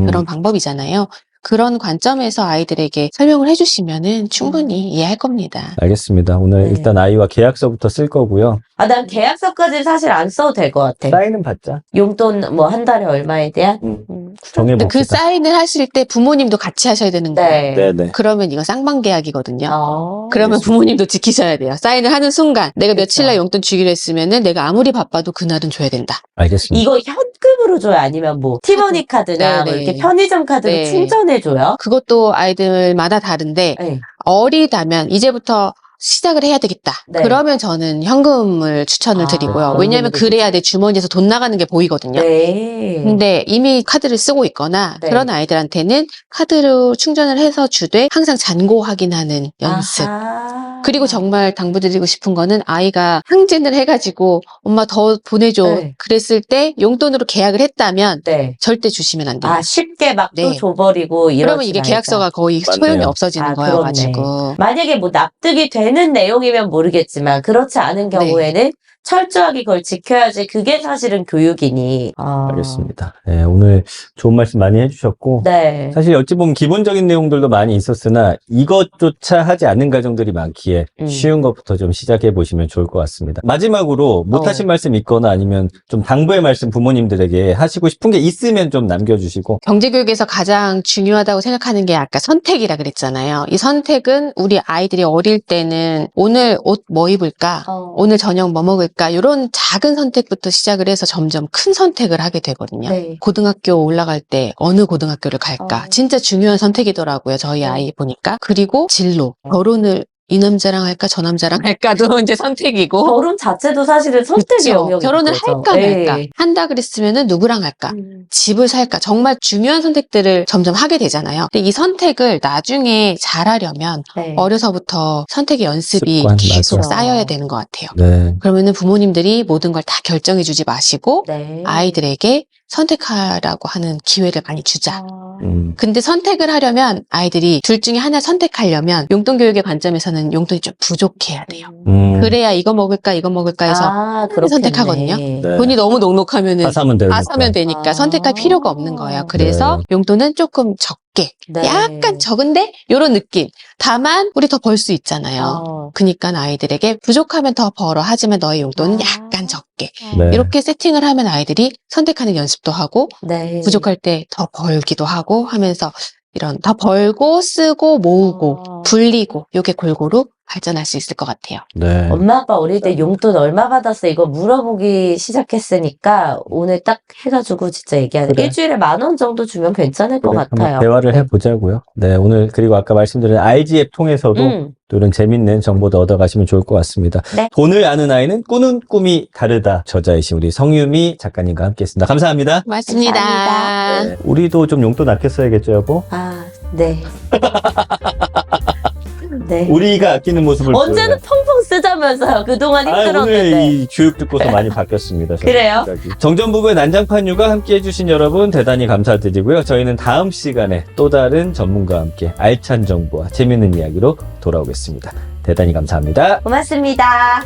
그런 방법이잖아요. 그런 관점에서 아이들에게 설명을 해주시면은 충분히 이해할 겁니다. 알겠습니다. 오늘 네. 일단 아이와 계약서부터 쓸 거고요. 난 계약서까지는 사실 안 써도 될 것 같아. 사인은 받자. 용돈 뭐 한 달에 얼마에 대한? 근데 정해봅시다. 그 사인을 하실 때 부모님도 같이 하셔야 되는 거예요. 네. 네네. 그러면 이건 쌍방 계약이거든요. 그러면 알겠습니다. 부모님도 지키셔야 돼요. 사인을 하는 순간 내가 그쵸. 며칠 날 용돈 주기로 했으면은 내가 아무리 바빠도 그날은 줘야 된다. 알겠습니다. 이거 현금으로 줘요? 아니면 뭐 티머니 카드나 뭐 네네. 이렇게 편의점 카드로 네. 충전해줘요? 그것도 아이들마다 다른데 네. 어리다면 이제부터 시작을 해야 되겠다. 네. 그러면 저는 현금을 추천을 드리고요. 왜냐하면 현금으로 그래야 내 주머니에서 돈 나가는 게 보이거든요. 네. 근데 이미 카드를 쓰고 있거나 네. 그런 아이들한테는 카드로 충전을 해서 주되 항상 잔고 확인하는 연습. 아하. 그리고 정말 당부드리고 싶은 거는 아이가 항진을 해가지고 엄마 더 보내줘. 네. 그랬을 때 용돈으로 계약을 했다면 네. 절대 주시면 안 돼요. 쉽게 막 또 네. 줘버리고 이러지 그러면 이게 말자. 계약서가 거의 맞네요. 소용이 없어지는 그렇네. 거여가지고. 만약에 뭐 납득이 되는 내용이면 모르겠지만 그렇지 않은 경우에는 철저하게 그걸 지켜야지 그게 사실은 교육이니. 알겠습니다. 네, 오늘 좋은 말씀 많이 해주셨고 네. 사실 어찌 보면 기본적인 내용들도 많이 있었으나 이것조차 하지 않는 가정들이 많기에 쉬운 것부터 좀 시작해 보시면 좋을 것 같습니다. 마지막으로 못하신 말씀 있거나 아니면 좀 당부의 말씀 부모님들에게 하시고 싶은 게 있으면 좀 남겨주시고. 경제교육에서 가장 중요하다고 생각하는 게 아까 선택이라 그랬잖아요. 이 선택은 우리 아이들이 어릴 때는 오늘 옷 뭐 입을까? 오늘 저녁 뭐 먹을까? 이런 작은 선택부터 시작을 해서 점점 큰 선택을 하게 되거든요. 네. 고등학교 올라갈 때 어느 고등학교를 갈까? 진짜 중요한 선택이더라고요. 저희 아이 보니까. 그리고 진로. 결혼을 이 남자랑 할까 저 남자랑 할까도 이제 선택이고 결혼 자체도 사실은 선택의 그쵸. 영역인 결혼을 거죠. 할까 말까 네. 한다 그랬으면은 누구랑 할까 집을 살까 정말 중요한 선택들을 점점 하게 되잖아요. 근데 이 선택을 나중에 잘하려면 네. 어려서부터 선택의 연습이 습관, 계속 맞아. 쌓여야 되는 것 같아요. 네. 그러면은 부모님들이 모든 걸 다 결정해주지 마시고 네. 아이들에게 선택하라고 하는 기회를 많이 주자. 아, 근데 선택을 하려면 아이들이 둘 중에 하나 선택하려면 용돈 교육의 관점에서는 용돈이 좀 부족해야 돼요. 그래야 이거 먹을까 해서 그렇겠네. 선택하거든요. 네. 돈이 너무 넉넉하면은 다 사면 되니까. 다 사면 되니까 아. 선택할 필요가 없는 거예요. 그래서 네. 용돈은 조금 적게, 네. 약간 적은데 요런 느낌. 다만 우리 더 벌 수 있잖아요. 어. 그러니까 아이들에게 부족하면 더 벌어 하지만 너의 용돈은 아. 약간 적게. 네. 이렇게 세팅을 하면 아이들이 선택하는 연습도 하고 네. 부족할 때 더 벌기도 하고 하면서 이런 더 벌고 쓰고 모으고 아. 불리고 요게 골고루 발전할 수 있을 것 같아요. 네. 엄마 아빠 어릴 때 용돈 얼마 받았어 이거 물어보기 시작했으니까 오늘 딱 해가지고 진짜 얘기하는 그래. 일주일에 10,000원 정도 주면 괜찮을 것 그래, 한번 같아요. 대화를 해보자고요. 네, 오늘 그리고 아까 말씀드린 IG 앱 통해서도 또 이런 재밌는 정보도 얻어가시면 좋을 것 같습니다. 네. 돈을 아는 아이는 꾸는 꿈이 다르다. 저자이신 우리 성유미 작가님과 함께했습니다. 감사합니다. 고맙습니다. 감사합니다. 네, 우리도 좀 용돈 아껴 써야겠죠, 여보? 네. 네. 우리가 아끼는 모습을 언제는 펑펑 쓰자면서요. 그동안 오늘 힘들었는데. 이 교육 듣고서 많이 바뀌었습니다. 저는 그래요? 갑자기. 정전부부의 난장판유가 함께 해주신 여러분 대단히 감사드리고요. 저희는 다음 시간에 또 다른 전문가와 함께 알찬 정보와 재밌는 이야기로 돌아오겠습니다. 대단히 감사합니다. 고맙습니다.